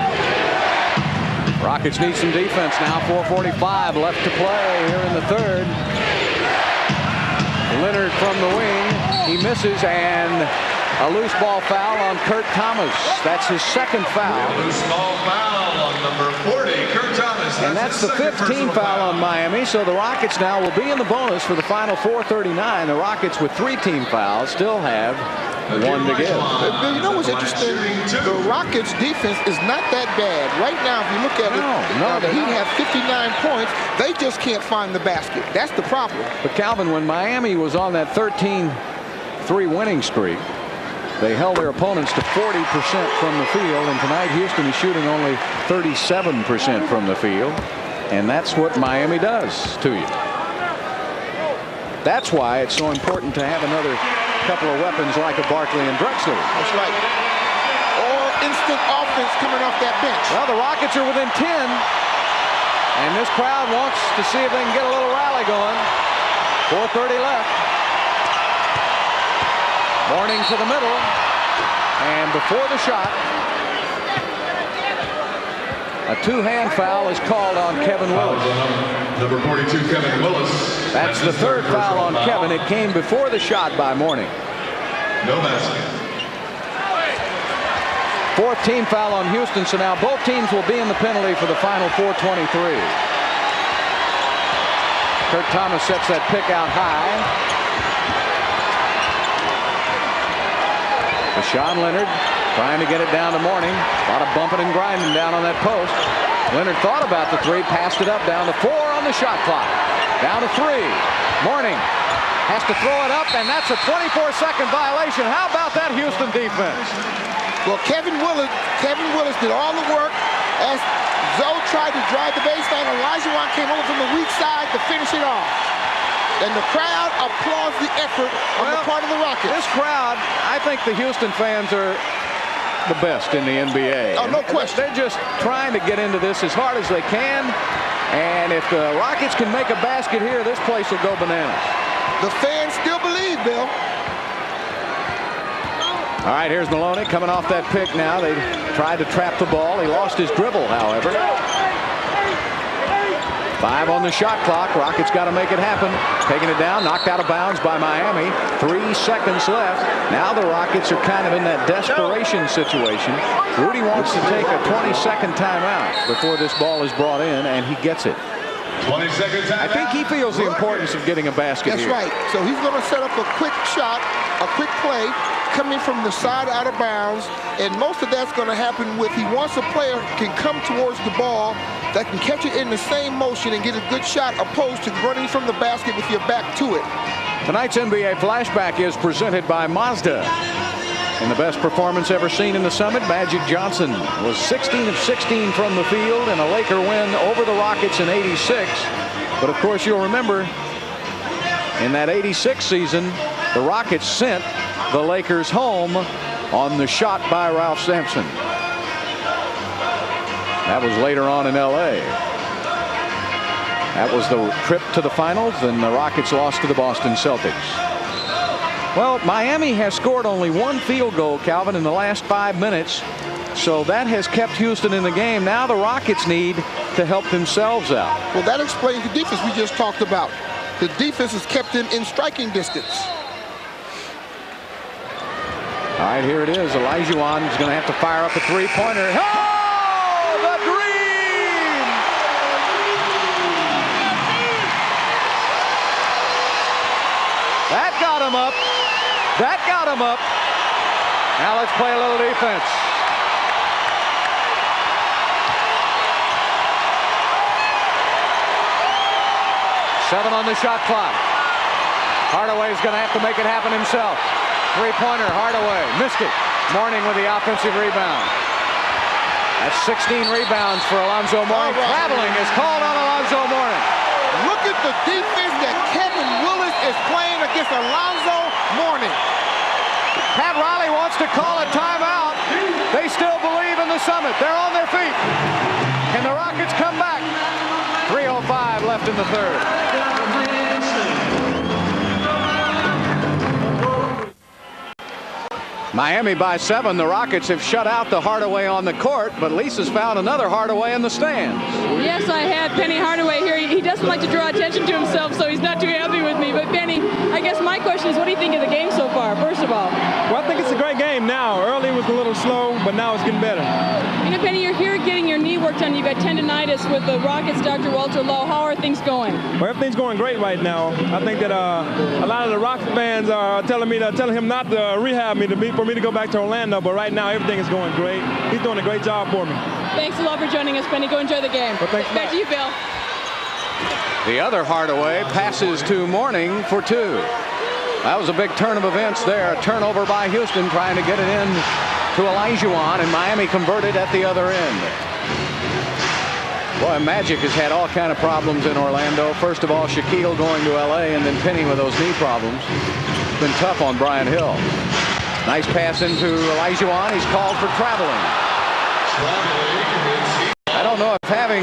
Rockets need some defense now. 4:45 left to play here in the third. Leonard from the wing. He misses, and a loose ball foul on Kurt Thomas. That's his second foul. Loose ball foul on number 40, Kurt Thomas. And that's the 15th foul on Miami. So the Rockets now will be in the bonus for the final 4:39. The Rockets with 3 team fouls still have 1 to give. You know what's interesting? The Rockets defense is not that bad. Right now, if you look at it, the Heat have 59 points. They just can't find the basket. That's the problem. But Calvin, when Miami was on that 13-3 winning streak, they held their opponents to 40% from the field, and tonight Houston is shooting only 37% from the field, and that's what Miami does to you. That's why it's so important to have another couple of weapons like a Barkley and Drexler. That's right. Or instant offense coming off that bench. Well, the Rockets are within 10, and this crowd wants to see if they can get a little rally going. 4:30 left. Morning to the middle, and before the shot, a 2-hand foul is called on Kevin Willis. Number 42, Kevin Willis. That's the 3rd foul on Kevin. It came before the shot by Mourning. No basket. 4th team foul on Houston, so now both teams will be in the penalty for the final 4:23. Kurt Thomas sets that pick out high. Sean Leonard trying to get it down to Mourning. A lot of bumping and grinding down on that post. Leonard thought about the 3, passed it up down to 4 on the shot clock. Down to 3. Mourning has to throw it up, and that's a 24-second violation. How about that Houston defense? Well, Kevin Willis did all the work as Zoe tried to drive the baseline. Olajuwon came over from the weak side to finish it off. And the crowd applauds the effort on the part of the Rockets. This crowd, I think the Houston fans are the best in the NBA. Oh, no question. They're just trying to get into this as hard as they can. And if the Rockets can make a basket here, this place will go bananas. The fans still believe, Bill. All right, here's Maloney coming off that pick now. They tried to trap the ball. He lost his dribble, however. 5 on the shot clock. Rockets got to make it happen. Taking it down, knocked out of bounds by Miami. 3 seconds left. Now the Rockets are kind of in that desperation situation. Rudy wants to take a 20-second timeout before this ball is brought in, and he gets it. 20-second timeout. I think he feels the importance of getting a basket here. That's right. So he's going to set up a quick shot, a quick play, coming from the side out of bounds, and most of that's going to happen with he wants a player can come towards the ball that can catch it in the same motion and get a good shot opposed to running from the basket with your back to it. Tonight's NBA Flashback is presented by Mazda. In the best performance ever seen in the Summit, Magic Johnson was 16 of 16 from the field in a Laker win over the Rockets in '86. But of course, you'll remember in that '86 season, the Rockets sent the Lakers home on the shot by Ralph Sampson. That was later on in L.A. That was the trip to the finals, and the Rockets lost to the Boston Celtics. Well, Miami has scored only 1 field goal, Calvin, in the last 5 minutes. So that has kept Houston in the game. Now the Rockets need to help themselves out. Well, that explains the defense we just talked about. The defense has kept them in striking distance. All right, here it is. Olajuwon is going to have to fire up a 3-pointer. Oh, the dream! That got him up. That got him up. Now let's play a little defense. Seven on the shot clock. Hardaway's going to have to make it happen himself. 3-pointer, Hardaway missed it. Mourning with the offensive rebound. That's 16 rebounds for Alonzo Mourning. Traveling is called on Alonzo Mourning. Look at the defense that Kevin Willis is playing against Alonzo Mourning. Pat Riley wants to call a timeout. They still believe in the Summit. They're on their feet. Can the Rockets come back? 3:05 left in the third. Miami by 7. The Rockets have shut out the Hardaway on the court, but Lisa's found another Hardaway in the stands. Yes, I had Penny Hardaway here. He doesn't like to draw attention to himself, so he's not too happy with me. But Penny, I guess guess my question is, what do you think of the game so far, first of all? Well, I think it's a great game now. Early was a little slow, but now it's getting better. You know, Benny, you're here getting your knee worked on. You've got tendonitis with the Rockets, Dr. Walter Lowe. How are things going? Well, everything's going great right now. I think that a lot of the Rockets fans are telling him not to rehab me for me to go back to Orlando, but right now everything is going great. He's doing a great job for me. Thanks a lot for joining us, Benny. Go enjoy the game. Well, thanks. Back to you, Bill. The other Hardaway passes to Mourning for 2. That was a big turn of events there. A turnover by Houston trying to get it in to Olajuwon, and Miami converted at the other end. Boy, Magic has had all kind of problems in Orlando. First of all, Shaquille going to L.A. and then Penny with those knee problems. It's been tough on Brian Hill. Nice pass into Olajuwon. He's called for traveling. I don't know if having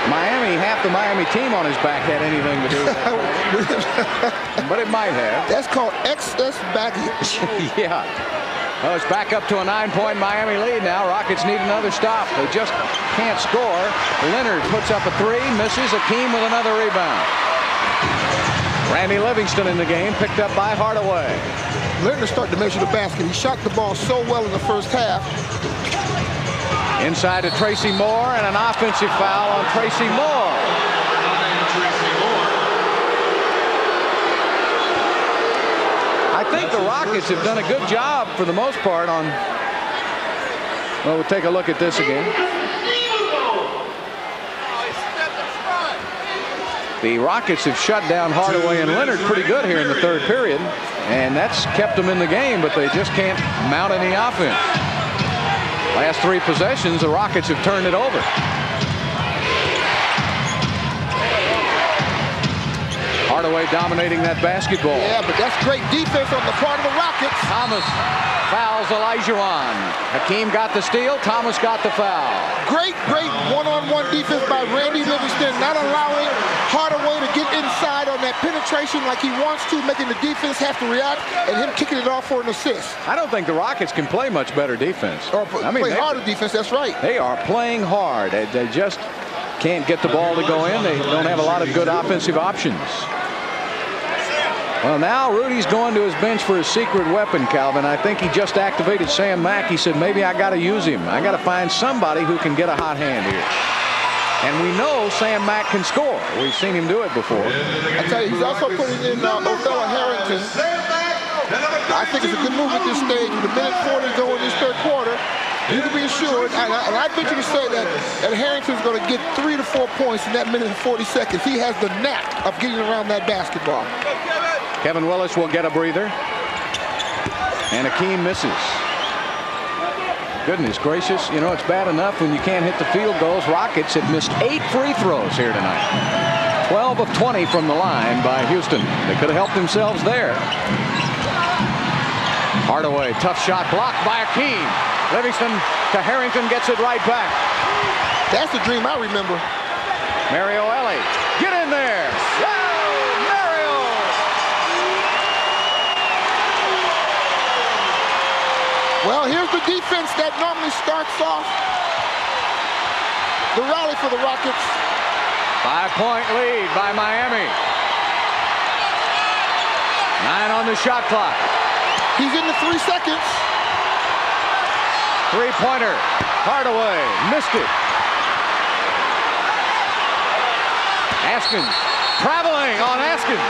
Miami, half the Miami team on his back had anything to do with it. But it might have. That's called excess baggage. Yeah. Well, it's back up to a 9-point Miami lead now. Rockets need another stop. They just can't score. Leonard puts up a 3, misses. Akeem with another rebound. Randy Livingston in the game, picked up by Hardaway. Leonard started to measure the basket. He shot the ball so well in the first half. Inside to Tracy Moore, and an offensive foul on Tracy Moore. I think the Rockets have done a good job for the most part on. Well, we'll take a look at this again. The Rockets have shut down Hardaway and Leonard pretty good here in the third period, and that's kept them in the game, but they just can't mount any offense. Last 3 possessions, the Rockets have turned it over. Hardaway dominating that basketball. Yeah, but that's great defense on the part of the Rockets. Thomas fouls Olajuwon. Hakeem got the steal. Thomas got the foul. Great one-on-one defense by Randy Livingston, not allowing Hardaway to get inside on that penetration like he wants to, making the defense have to react, and him kicking it off for an assist. I don't think the Rockets can play much better defense. Or play harder defense, that's right. They are playing hard. They just can't get the ball to go in. They don't have a lot of good offensive options. Well, now Rudy's going to his bench for his secret weapon, Calvin. I think he just activated Sam Mack. He said, maybe I got to use him. I got to find somebody who can get a hot hand here. And we know Sam Mack can score. We've seen him do it before. I tell you, he's also putting in Othello Harrington. I think it's a good move at this stage with a minute 40 to go in this third quarter. You can be assured, and I venture to say that Harrington's going to get 3 to 4 points in that minute and 40 seconds. He has the knack of getting around that basketball. Kevin Willis will get a breather. And Akeem misses. Goodness gracious, you know, it's bad enough when you can't hit the field goals. Rockets have missed 8 free throws here tonight. 12 of 20 from the line by Houston. They could have helped themselves there. Hardaway, tough shot, blocked by Akeem. Livingston to Harrington, gets it right back. That's the dream I remember. Mario Ellie, get in there. Well, here's the defense that normally starts off the rally for the Rockets. 5-point lead by Miami. 9 on the shot clock. He's in the 3 seconds. 3-pointer. Hardaway missed it. Askins traveling on Askins.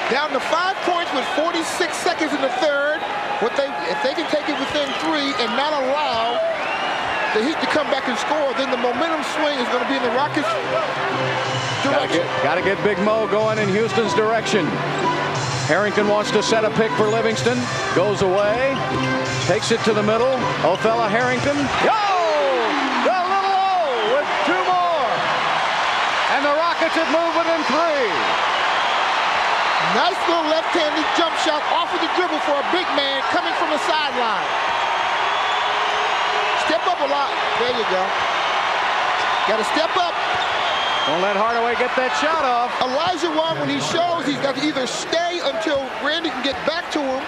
Down to 5 points with 46 seconds in the third. If they can take it within 3 and not allow the Heat to come back and score, then the momentum swing is going to be in the Rockets' direction. Got to get Big Mo going in Houston's direction. Harrington wants to set a pick for Livingston. Goes away. Takes it to the middle. Othello Harrington. The little O with 2 more. And the Rockets have moved within 3. Nice little left-handed jump shot off of the dribble for a big man coming from the sideline. Step up a lot. There you go. Got to step up. Don't let Hardaway get that shot off. Olajuwon, when he shows, he's got to either stay until Randy can get back to him,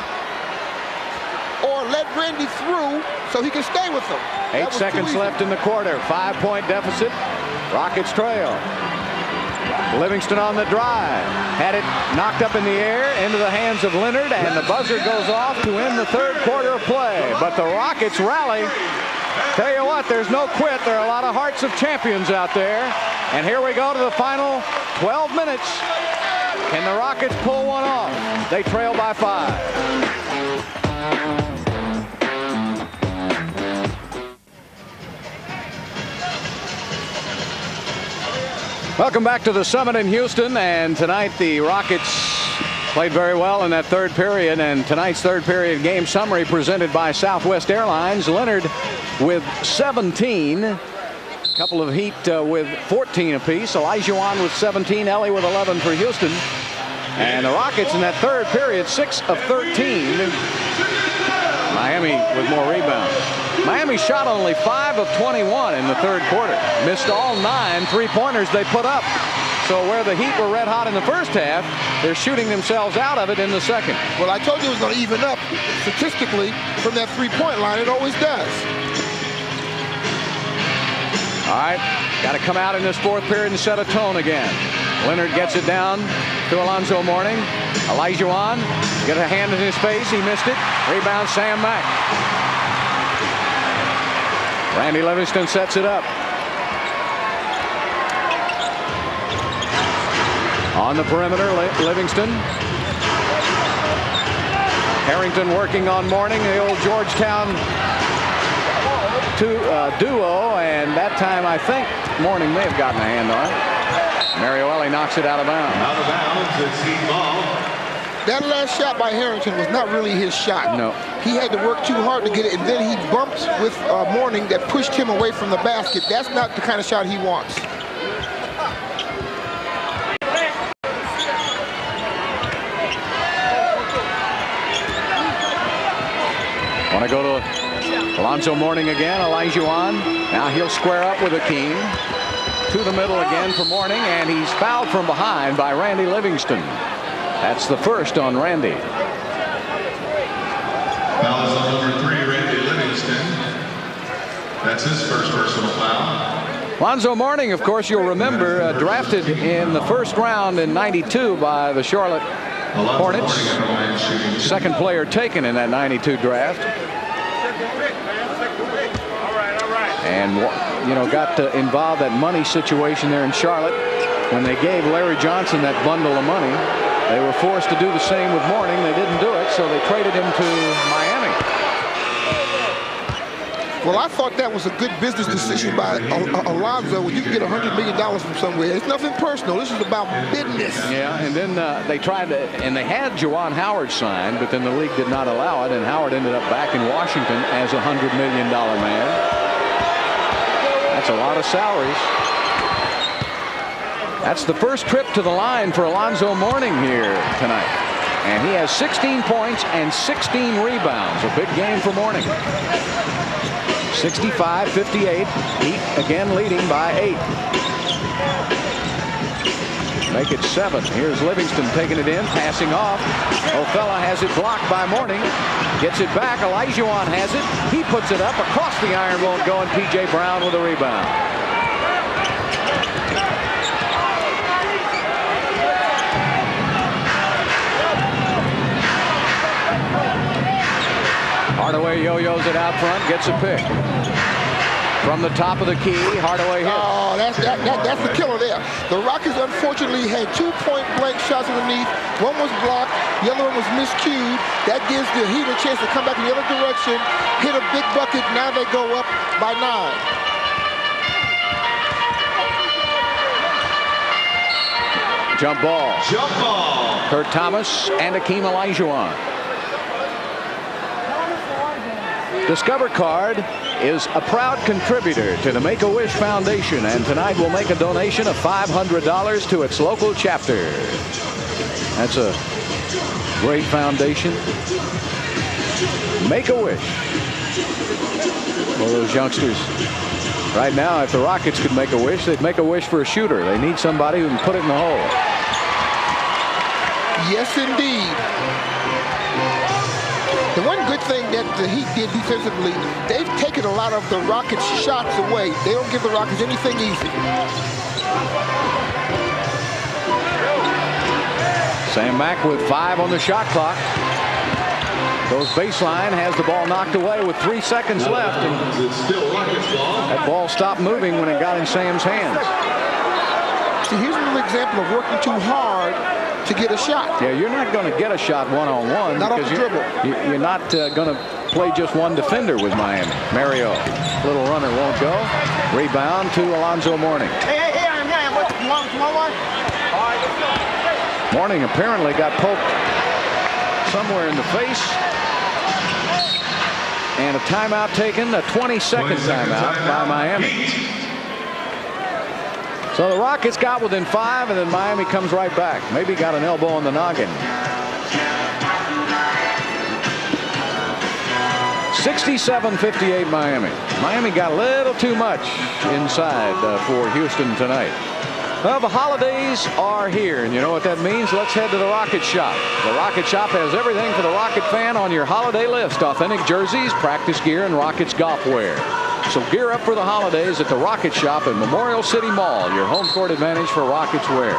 or let Randy through so he can stay with them. 8 seconds left in the quarter. 5-point deficit. Rockets trail. Livingston on the drive. Had it knocked up in the air into the hands of Leonard, and the buzzer goes off to end the third quarter of play. But the Rockets rally. Tell you what, there's no quit. There are a lot of hearts of champions out there. And here we go to the final 12 minutes. Can the Rockets pull one off? They trail by 5. Welcome back to the Summit in Houston, and tonight the Rockets played very well in that third period, and tonight's third period game summary presented by Southwest Airlines. Leonard with 17, a couple of Heat with 14 apiece, Olajuwon with 17, Ellie with 11 for Houston, and the Rockets in that third period 6 of 13. Miami with more rebounds. Miami shot only 5 of 21 in the third quarter. Missed all 9 3-pointers they put up. So where the Heat were red hot in the first half, they're shooting themselves out of it in the second. Well, I told you it was going to even up statistically from that 3-point line. It always does. All right, got to come out in this fourth period and set a tone again. Leonard gets it down to Alonzo Mourning. Olajuwon get a hand in his face. He missed it. Rebound Sam Mack. Randy Livingston sets it up. On the perimeter, Livingston. Harrington working on Mourning, the old Georgetown duo, and that time I think Mourning may have gotten a hand on it. Mariueli knocks it out of bounds. Out of bounds, it's Heat ball. That last shot by Harrington was not really his shot. No. He had to work too hard to get it, and then he bumped with Mourning that pushed him away from the basket. That's not the kind of shot he wants. Want to go to Alonzo Mourning again. Olajuwon. Now he'll square up with Akeem. To the middle again for Mourning, and he's fouled from behind by Randy Livingston. That's the first on Randy. Foul is on number 3, Randy Livingston. That's his first personal foul. Alonzo Mourning, of course, you'll remember, drafted in the first round in '92 by the Charlotte Hornets. Second player taken in that '92 draft. And, you know, got involved that money situation there in Charlotte. When they gave Larry Johnson that bundle of money, they were forced to do the same with Mourning. They didn't do it, so they traded him to Miami. Well, I thought that was a good business decision by Alonzo. When you can get $100 million from somewhere, it's nothing personal. This is about business. Yeah, and then they tried to, and they had Juwan Howard signed, but then the league did not allow it, and Howard ended up back in Washington as a $100 million man. That's a lot of salaries. That's the first trip to the line for Alonzo Mourning here tonight. And he has 16 points and 16 rebounds. A big game for Mourning. 65-58. Heat again leading by 8. Make it 7. Here's Livingston taking it in, passing off. Ofella has it blocked by Mourning. Gets it back. Olajuwon has it. He puts it up across the iron, won't go, and P.J. Brown with a rebound. Hardaway yo-yos it out front, gets a pick. From the top of the key, Hardaway hits. Oh, that's the killer there. The Rockets unfortunately had 2 point-blank shots underneath. One was blocked, the other one was miscued. That gives the Heat a chance to come back in the other direction, hit a big bucket. Now they go up by 9. Jump ball. Jump ball. Kurt Thomas and Akeem Olajuwon. Discover Card is a proud contributor to the Make-A-Wish Foundation, and tonight will make a donation of $500 to its local chapter. That's a great foundation. Make-A-Wish for those youngsters. Right now, if the Rockets could make a wish, they'd make a wish for a shooter. They need somebody who can put it in the hole. Yes, indeed. The one good thing that the Heat did defensively, they've taken a lot of the Rockets' shots away. They don't give the Rockets anything easy. Sam Mack with 5 on the shot clock. Goes baseline, has the ball knocked away with 3 seconds left. And that ball stopped moving when it got in Sam's hands. See, here's another example of working too hard to get a shot. Yeah, you're not going to get a shot one-on-one. Not off the dribble. You're not going to play just one defender with Miami. Mario, little runner won't go. Rebound to Alonzo Mourning. Hey, I'm here. One. All right, let's go. Mourning apparently got poked somewhere in the face. And a timeout taken, a 22nd timeout by Miami. So the Rockets got within 5, and then Miami comes right back. Maybe got an elbow on the noggin. 67-58 Miami. Miami got a little too much inside for Houston tonight. Well, the holidays are here, and you know what that means? Let's head to the Rocket Shop. The Rocket Shop has everything for the Rocket fan on your holiday list. Authentic jerseys, practice gear, and Rockets golf wear. So gear up for the holidays at the Rocket Shop in Memorial City Mall, your home court advantage for Rockets wear.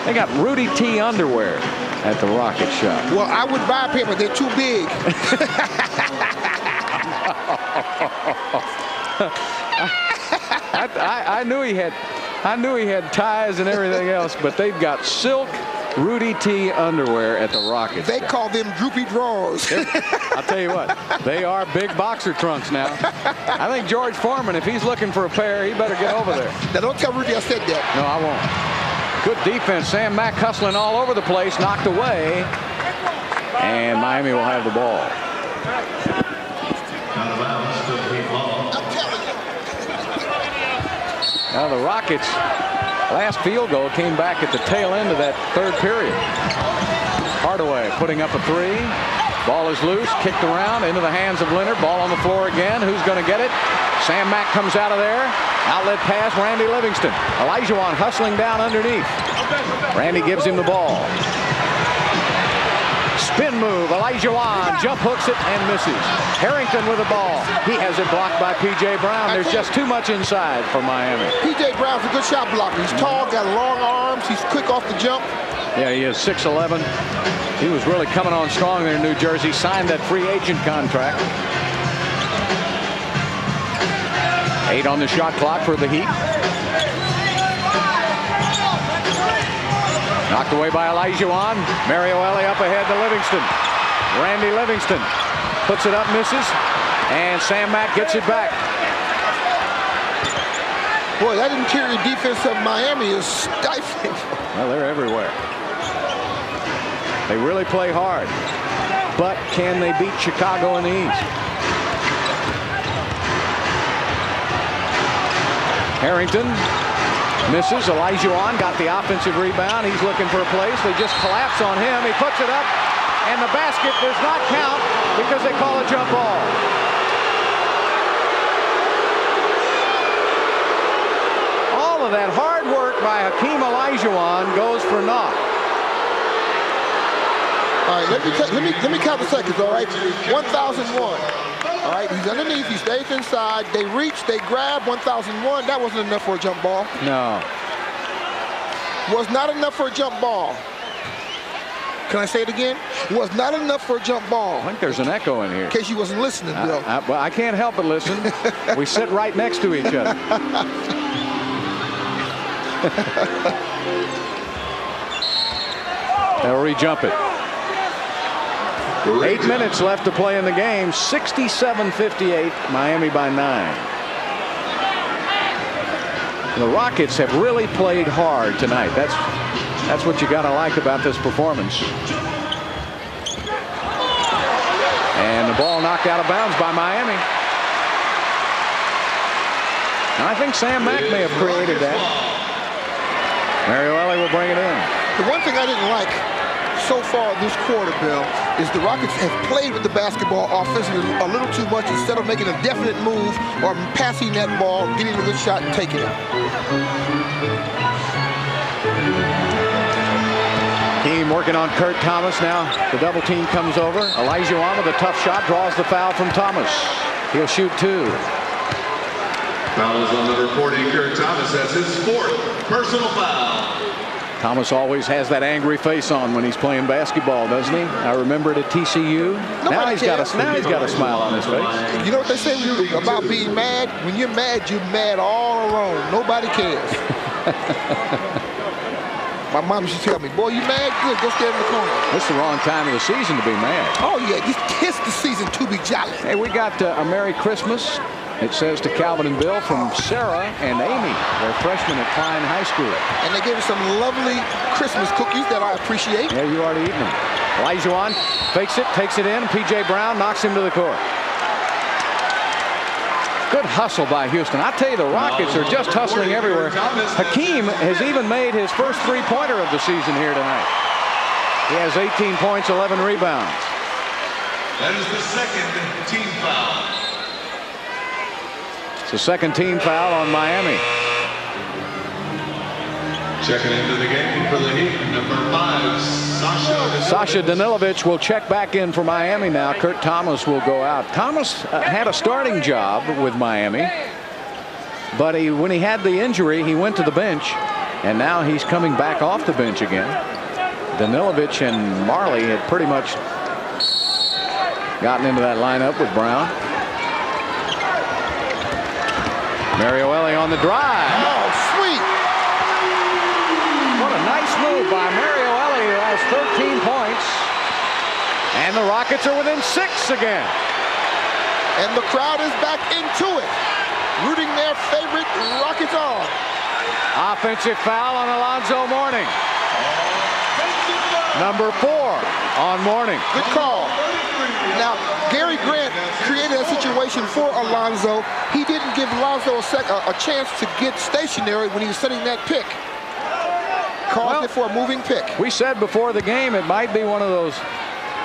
They got Rudy T underwear at the Rocket Shop. Well, I would buy a pair, but they're too big. I knew he had ties and everything else, but they've got silk Rudy T underwear at the Rockets. They call them droopy drawers. I'll tell you what, they are big boxer trunks now. I think George Foreman, if he's looking for a pair, he better get over there. Now, don't tell Rudy I said that. No, I won't. Good defense. Sam Mack hustling all over the place, knocked away, and Miami will have the ball. Now the Rockets' last field goal came back at the tail end of that third period. Hardaway putting up a 3. Ball is loose, kicked around into the hands of Leonard. Ball on the floor again. Who's going to get it? Sam Mack comes out of there. Outlet pass, Randy Livingston. Olajuwon hustling down underneath. Randy gives him the ball. Spin move, Olajuwon jump hooks it and misses. Harrington with the ball. He has it blocked by P.J. Brown. There's just too much inside for Miami. P.J. Brown's a good shot blocker. He's tall, got long arms. He's quick off the jump. Yeah, he is 6'11". He was really coming on strong there in New Jersey. Signed that free agent contract. 8 on the shot clock for the Heat. Knocked away by Olajuwon. Mario Ellie up ahead to Livingston. Randy Livingston puts it up, misses, and Sam Mack gets it back. Boy, that interior defense of Miami is stifling. Well, they're everywhere. They really play hard. But can they beat Chicago in the East? Harrington misses. Olajuwon got the offensive rebound. He's looking for a place. They just collapse on him. He puts it up, and the basket does not count because they call a jump ball. All of that hard work by Hakeem Olajuwon goes for naught. All right, let me count the seconds, all right? 1,001. All right, he's underneath, he stays inside. They reach, they grab, 1,001. That wasn't enough for a jump ball. No. Was not enough for a jump ball. Can I say it again? Was not enough for a jump ball. I think there's an echo in here. In case you wasn't listening, Bill. Well, I can't help but listen. We sit right next to each other. They'll re-jump it. 8 minutes left to play in the game. 67-58, Miami by 9. The Rockets have really played hard tonight. That's what you got to like about this performance. And the ball knocked out of bounds by Miami. And I think Sam Mack may have created that. Mario Ellie will bring it in. The one thing I didn't like so far this quarter, Bill, is the Rockets have played with the basketball offensively a little too much instead of making a definite move or passing that ball, getting a good shot and taking it. Hakeem team working on Kurt Thomas now. The double team comes over. Olajuwon with a tough shot draws the foul from Thomas. He'll shoot 2. Foul is on number 40, Kurt Thomas. That's his 4th personal foul. Thomas always has that angry face on when he's playing basketball, doesn't he? I remember it at TCU. Now he's got a smile on his face. You know what they say about being mad? When you're mad all alone. Nobody cares. My mom used to tell me, boy, you mad? Good, go stand in the corner. This is the wrong time of the season to be mad. Oh, yeah, just kiss the season to be jolly. Hey, we got a Merry Christmas. It says to Calvin and Bill from Sarah and Amy. They're freshmen at Klein High School. And they gave us some lovely Christmas cookies that I appreciate. Yeah, you already eaten them. Olajuwon fakes it, takes it in, and P.J. Brown knocks him to the court. Good hustle by Houston. I tell you, the Rockets are just hustling everywhere. Hakeem has even made his first three-pointer of the season here tonight. He has 18 points, 11 rebounds. That is the 2nd team foul. It's the 2nd team foul on Miami. Checking into the game for the Heat, number 5, Sasha Danilovic will check back in for Miami now. Kurt Thomas will go out. Thomas had a starting job with Miami, but when he had the injury, he went to the bench, and now he's coming back off the bench again. Danilovic and Marley had pretty much gotten into that lineup with Brown. Mario Elie on the drive. Oh, sweet. What a nice move by Mario Elie, who has 13 points. And the Rockets are within 6 again. And the crowd is back into it, rooting their favorite Rockets on. Offensive foul on Alonzo Mourning. Number 4 on Mourning. Good call. Now, Gary Grant created a situation for Alonzo. He didn't give Alonzo a chance to get stationary when he was setting that pick. Caused it for a moving pick. We said before the game it might be one of those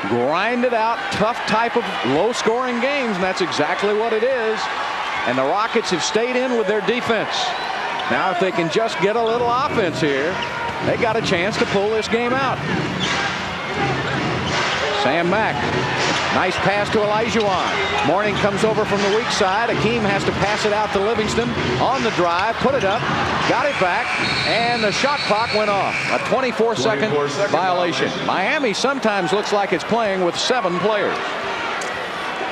grinded out, tough type of low-scoring games, and that's exactly what it is. And the Rockets have stayed in with their defense. Now, if they can just get a little offense here, they got a chance to pull this game out. Sam Mack. Nice pass to Olajuwon. Mourning comes over from the weak side. Hakeem has to pass it out to Livingston on the drive. Put it up. Got it back. And the shot clock went off. A 24-second violation. Miami sometimes looks like it's playing with 7 players.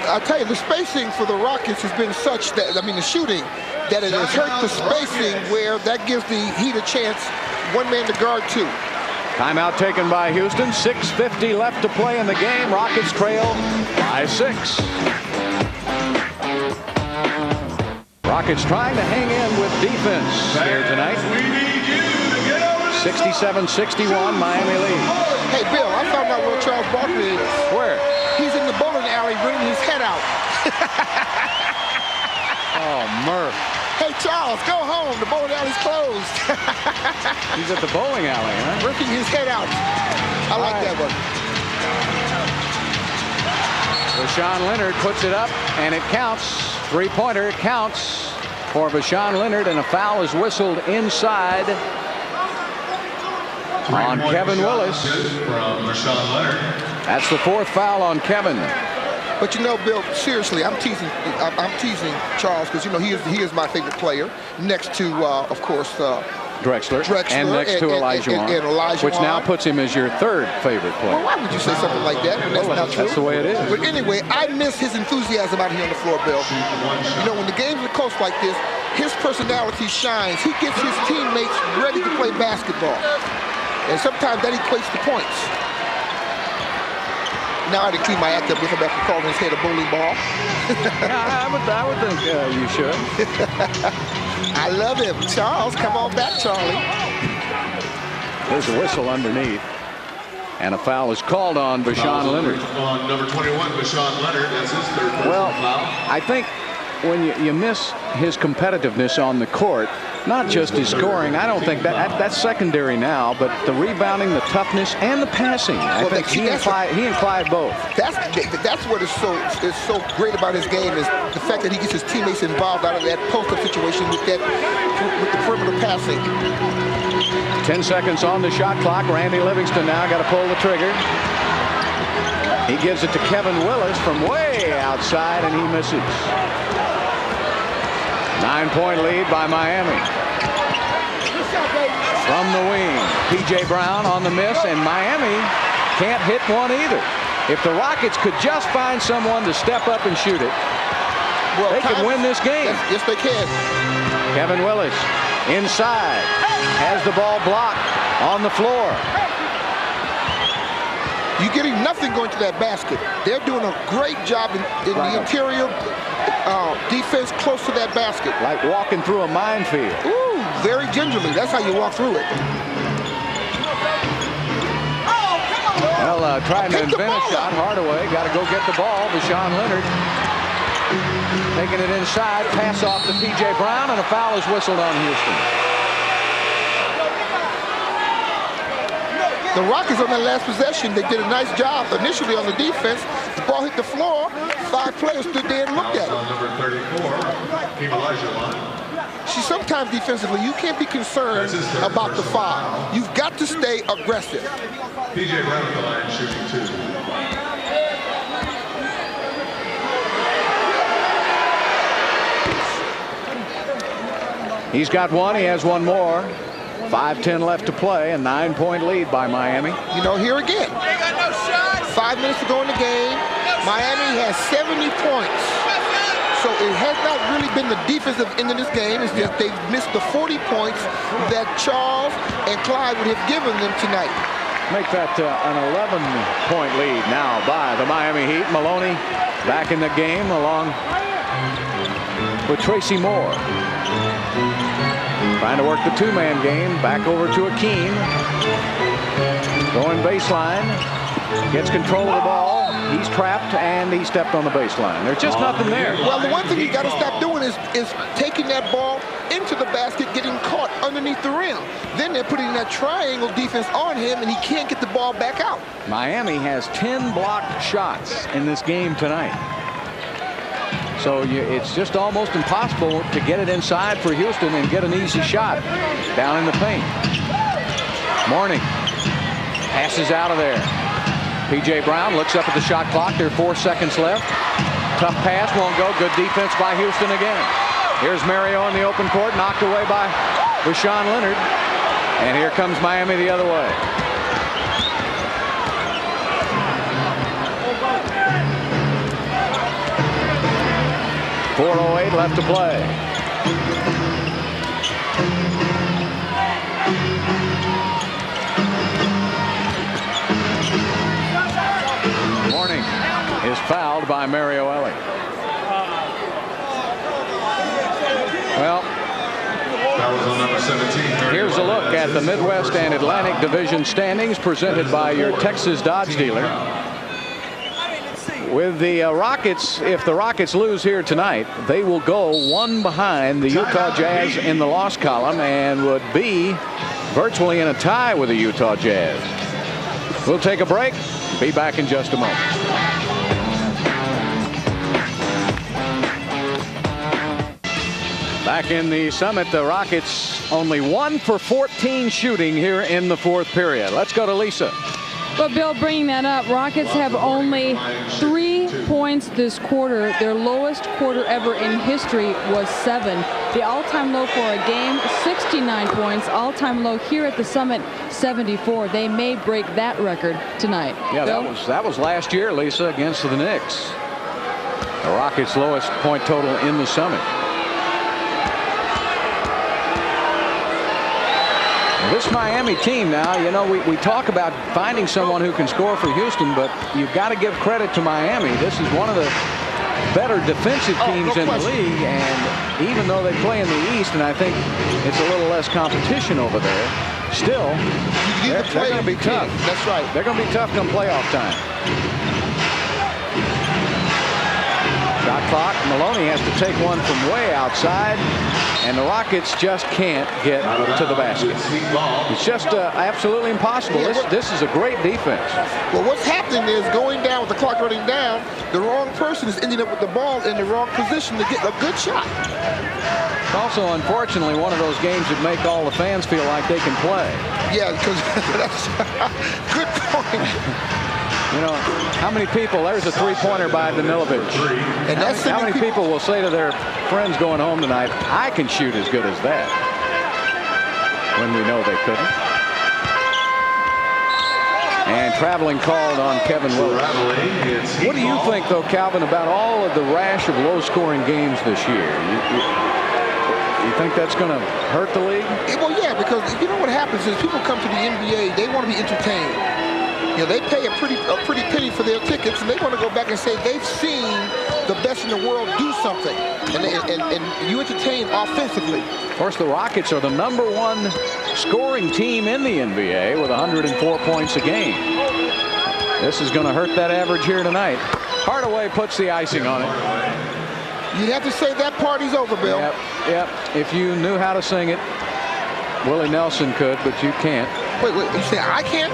I'll tell you, the spacing for the Rockets has been such that, I mean, the shooting, that it has hurt the spacing where that gives the Heat a chance, one man to guard 2. Timeout taken by Houston. 6:50 left to play in the game. Rockets trail by 6. Rockets trying to hang in with defense here tonight. 67-61, Miami lead. Hey, Bill, I found out where Charles Barkley is. Where? He's in the bowling alley bringing his head out. Oh, Murph. Hey, Charles, go home. The bowling alley's closed. He's at the bowling alley, huh? Working his head out. I like that one. Vashawn Leonard puts it up, and it counts. Three-pointer, it counts for Vashawn Leonard, and a foul is whistled inside on Kevin Willis. From Vashawn Leonard. That's the 4th foul on Kevin. But you know, Bill, seriously, I'm teasing Charles because you know he is my favorite player, next to of course Drexler, and next to Olajuwon, which now puts him as your 3rd favorite player. Well, why would you say something like that when that's not true? That's the way it is. But anyway, I miss his enthusiasm out here on the floor, Bill. You know, when the games are close like this, his personality shines. He gets his teammates ready to play basketball, and sometimes that equates to points. Now I clean my act up with him after calling his head a bowling ball. Yeah, I would think you should. I love him. Charles, come on back, Charlie. There's a whistle underneath. And a foul is called on Vashawn Leonard. On number 21, Vashawn Leonard. That's his 3rd personal foul. I think when you miss his competitiveness on the court, not just his scoring. I don't think that's secondary now, but the rebounding, the toughness, and the passing. I think he and Clyde both. That's what is so great about his game, is the fact that he gets his teammates involved out of that post-up situation with the perimeter passing. 10 seconds on the shot clock. Randy Livingston now got to pull the trigger. He gives it to Kevin Willis from way outside, and he misses. 9-point lead by Miami. From the wing, P.J. Brown on the miss, and Miami can't hit one either. If the Rockets could just find someone to step up and shoot it, they could win this game. Yes, they can. Kevin Willis inside, has the ball blocked on the floor. You're getting nothing going to that basket. They're doing a great job in the interior defense close to that basket. Like walking through a minefield. Ooh, very gingerly. That's how you walk through it. Well, trying to invent a shot. Hardaway got to go get the ball. Deshaun Leonard taking it inside. Pass off to P.J. Brown, and a foul is whistled on Houston. The Rockets on that last possession, they did a nice job initially on the defense. The ball hit the floor. 5 players stood there and looked at it. Number 34, See, sometimes defensively, you can't be concerned about the foul. You've got to stay aggressive. P.J. Brown at the line shooting 2. He's got one. He has one more. 5:10 left to play, a 9-point lead by Miami. You know, here again, 5 minutes to go in the game. Miami has 70 points. So it has not really been the defensive end of this game. It's just they've missed the 40 points that Charles and Clyde would have given them tonight. Make that an 11-point lead now by the Miami Heat. Maloney back in the game along with Tracy Moore. Trying to work the two-man game. Back over to Akeem. Going baseline. Gets control of the ball. He's trapped, and he stepped on the baseline. There's just nothing there. Well, the one thing you got to stop doing is taking that ball into the basket, getting caught underneath the rim. Then they're putting that triangle defense on him, and he can't get the ball back out. Miami has 10 blocked shots in this game tonight. So it's just almost impossible to get it inside for Houston and get an easy shot down in the paint. Mourning passes out of there. P.J. Brown looks up at the shot clock. There are 4 seconds left. Tough pass, won't go. Good defense by Houston again. Here's Mario in the open court, knocked away by Deshaun Leonard. And here comes Miami the other way. .408 left to play. Mourning is fouled by Mario Ellie. Well, that was on number 17. Here's a look at the Midwest and Atlantic Division standings presented by your Texas Dodge dealer. With the Rockets, if the Rockets lose here tonight, they will go one behind the Utah Jazz in the loss column and would be virtually in a tie with the Utah Jazz. We'll take a break. Be back in just a moment. Back in the Summit, the Rockets only 1 for 14 shooting here in the 4th period. Let's go to Lisa. But Bill, bringing that up, Rockets have only 3 points this quarter. Their lowest quarter ever in history was 7. The all-time low for a game, 69 points. All-time low here at the Summit, 74. They may break that record tonight. Yeah, Bill? that was last year, Lisa, against the Knicks. The Rockets' lowest point total in the Summit. This Miami team now, you know, we talk about finding someone who can score for Houston, but you've got to give credit to Miami. This is one of the better defensive teams in the league, and even though they play in the East, and I think it's a little less competition over there, still, they're going to be tough. That's right. They're going to be tough come playoff time. Shot shot clock. Maloney has to take one from way outside, and the Rockets just can't get to the basket. It's just absolutely impossible. This is a great defense. Well, what's happening is going down with the clock running down, the wrong person is ending up with the ball in the wrong position to get a good shot. It's also, unfortunately, one of those games that make all the fans feel like they can play. Yeah, because that's good point. You know, how many people, there's a three-pointer by Danilovich. And that's how many people will say to their friends going home tonight, I can shoot as good as that, when we know they couldn't. And traveling called on Kevin Willis. What do you think, though, Calvin, about all of the rash of low-scoring games this year? You think that's going to hurt the league? Well, yeah, because you know what happens is people come to the NBA, they want to be entertained. You know, they pay a pretty penny for their tickets, and they want to go back and say they've seen the best in the world do something, and you entertain offensively. Of course, the Rockets are the #1 scoring team in the NBA with 104 points a game. This is going to hurt that average here tonight. Hardaway puts the icing on it. You have to say that party's over, Bill. Yep. If you knew how to sing it, Willie Nelson could, but you can't. Wait, you say I can't?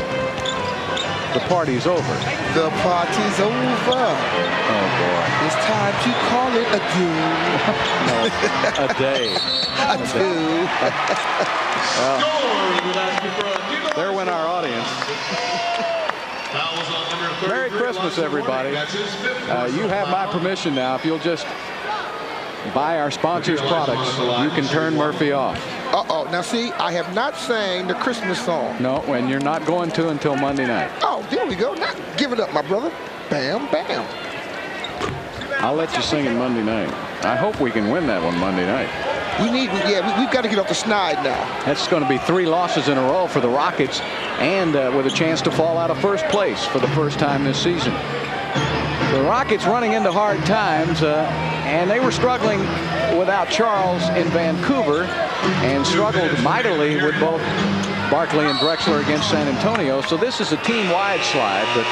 The party's over. The party's over. Oh, boy. It's time to call it a do. No, a day. A do. Well, there went our audience. Merry Christmas, everybody. You have my permission now. If you'll just buy our sponsors' products, you can turn Murphy off. Uh-oh. Now, see, I have not sang the Christmas song. No, and you're not going to until Monday night. Oh, there we go. Now, give it up, my brother. Bam, bam. I'll let you sing it Monday night. I hope we can win that one Monday night. We've got to get off the snide now. That's going to be 3 losses in a row for the Rockets, and with a chance to fall out of first place for the first time this season. The Rockets running into hard times, and they were struggling without Charles in Vancouver and struggled mightily with both Barkley and Drexler against San Antonio. So this is a team-wide slide, but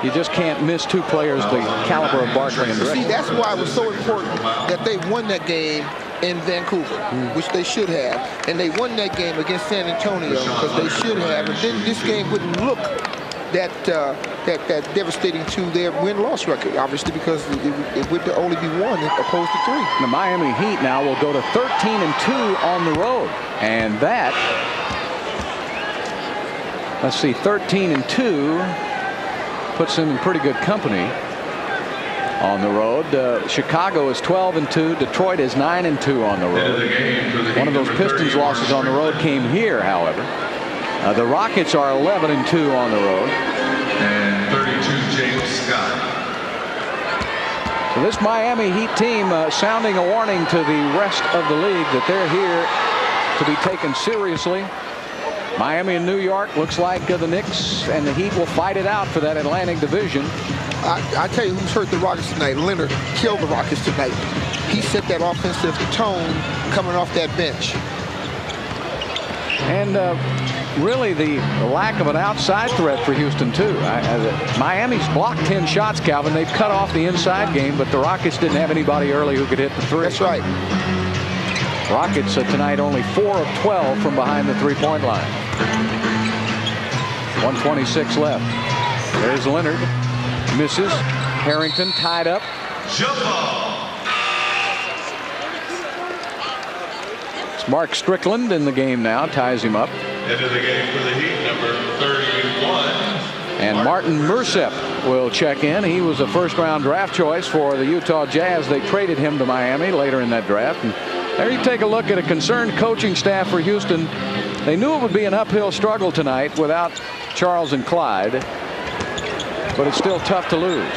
you just can't miss 2 players the caliber of Barkley and Drexler. See, that's why it was so important that they won that game in Vancouver, which they should have. And they won that game against San Antonio because they should have. And then this game wouldn't look that devastating to their win-loss record, obviously, because it would only be 1 opposed to 3. The Miami Heat now will go to 13-2 on the road, and that, let's see, 13-2 puts them in pretty good company on the road. Chicago is 12-2. Detroit is 9-2 on the road. One of those Pistons losses on the road came here, however. The Rockets are 11-2 on the road. And 32, James Scott. So this Miami Heat team sounding a warning to the rest of the league that they're here to be taken seriously. Miami and New York looks like the Knicks and the Heat will fight it out for that Atlantic division. I tell you who's hurt the Rockets tonight. Leonard killed the Rockets tonight. He set that offensive tone coming off that bench. And really the lack of an outside threat for Houston, too. Miami's blocked 10 shots, Calvin. They've cut off the inside game, but the Rockets didn't have anybody early who could hit the 3. That's right. Rockets tonight only 4 of 12 from behind the 3-point line. 1:26 left. There's Leonard. Misses. Harrington tied up. Jump ball. It's Mark Strickland in the game now. Ties him up. Into the game for the Heat, number 31. And Martin Muursepp will check in. He was a first-round draft choice for the Utah Jazz. They traded him to Miami later in that draft. And there you take a look at a concerned coaching staff for Houston. They knew it would be an uphill struggle tonight without Charles and Clyde, but it's still tough to lose.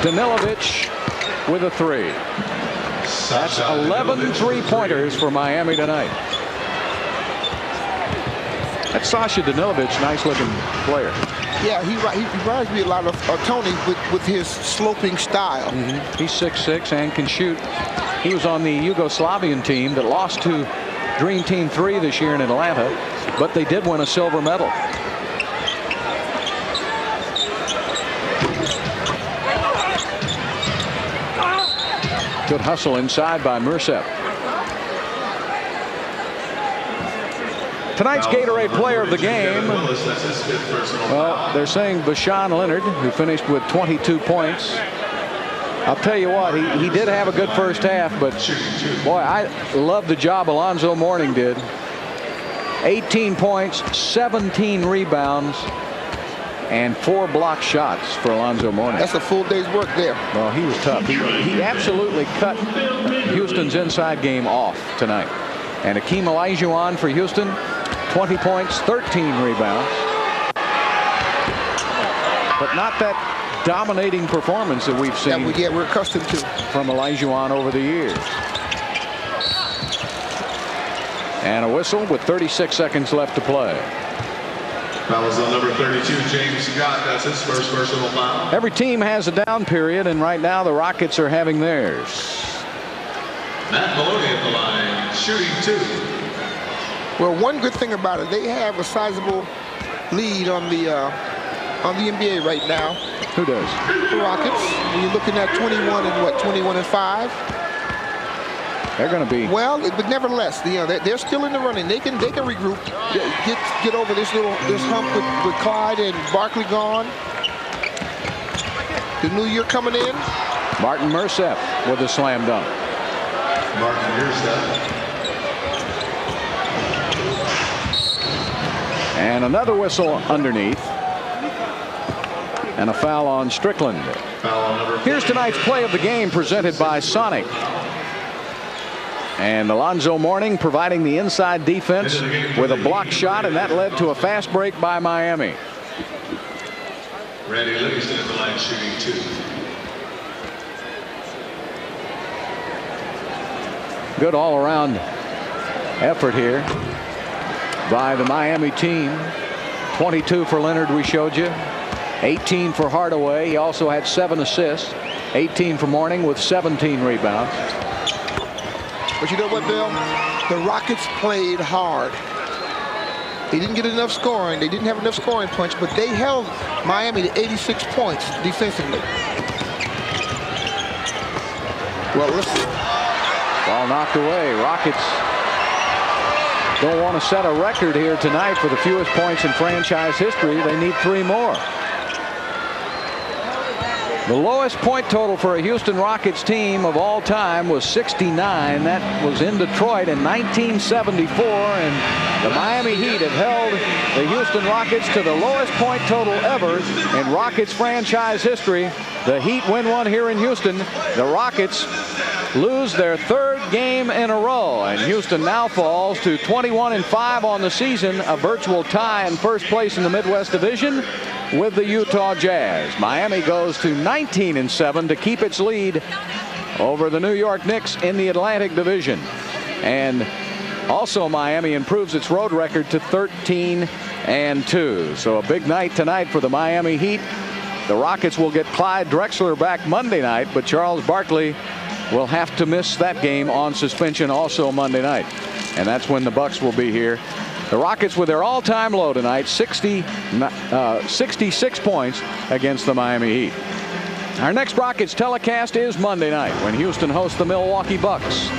Danilovich with a 3. That's 11 3-pointers for Miami tonight. That's Sasha Danilovich, nice-looking player. Yeah, he reminds me a lot of Tony with his sloping style. He's 6'6" and can shoot. He was on the Yugoslavian team that lost to Dream Team 3 this year in Atlanta, but they did win a silver medal. Good hustle inside by Muursepp. Tonight's Gatorade player of the game, well, they're saying Bashan Leonard, who finished with 22 points. I'll tell you what, he did have a good first half, but boy, I love the job Alonzo Mourning did. 18 points, 17 rebounds, and 4 block shots for Alonzo Mourning. That's a full day's work there. Well, he was tough. He absolutely cut Houston's inside game off tonight. And Akeem Olajuwon for Houston, 20 points, 13 rebounds. But not that dominating performance that we've seen. We're accustomed to from Olajuwon over the years. And a whistle with 36 seconds left to play. That was on number 32, James Scott. That's his first personal foul. Every team has a down period, and right now the Rockets are having theirs. Matt Maloney at the line, shooting 2. Well, one good thing about it, they have a sizable lead on the NBA right now. Who does? The Rockets. When you're looking at 21 and what, 21 and 5. They're going to be. Well, but nevertheless, they're still in the running. They can regroup, get over this hump with Clyde and Barkley gone. The new year coming in. Martin Muursepp with a slam dunk. Martin Muursepp. And another whistle underneath. And a foul on Strickland. Here's tonight's play of the game presented by Sonic. And Alonzo Mourning providing the inside defense with a block shot, and that led to a fast break by Miami. Randy Livingston at the line shooting 2. Good all-around effort here by the Miami team. 22 for Leonard, we showed you. 18 for Hardaway. He also had 7 assists. 18 for Mourning with 17 rebounds. But you know what, Bill? The Rockets played hard. They didn't get enough scoring. They didn't have enough scoring punch, but they held Miami to 86 points defensively. Well, listen. Ball knocked away. Rockets don't want to set a record here tonight for the fewest points in franchise history. They need 3 more. The lowest point total for a Houston Rockets team of all time was 69. That was in Detroit in 1974, and the Miami Heat have held the Houston Rockets to the lowest point total ever in Rockets franchise history. The Heat win one here in Houston. The Rockets lose their 3rd game in a row, and Houston now falls to 21-5 on the season, a virtual tie in first place in the Midwest Division with the Utah Jazz. Miami goes to 19-7 to keep its lead over the New York Knicks in the Atlantic Division. And also Miami improves its road record to 13-2. So a big night tonight for the Miami Heat. The Rockets will get Clyde Drexler back Monday night, but Charles Barkley will have to miss that game on suspension also Monday night. And that's when the Bucks will be here. The Rockets with their all-time low tonight, 66 points against the Miami Heat. Our next Rockets telecast is Monday night when Houston hosts the Milwaukee Bucks.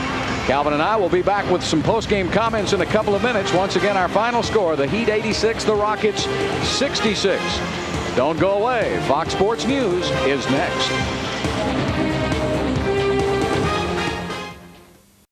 Calvin and I will be back with some post-game comments in a couple of minutes. Once again, our final score, the Heat 86, the Rockets 66. Don't go away. Fox Sports News is next.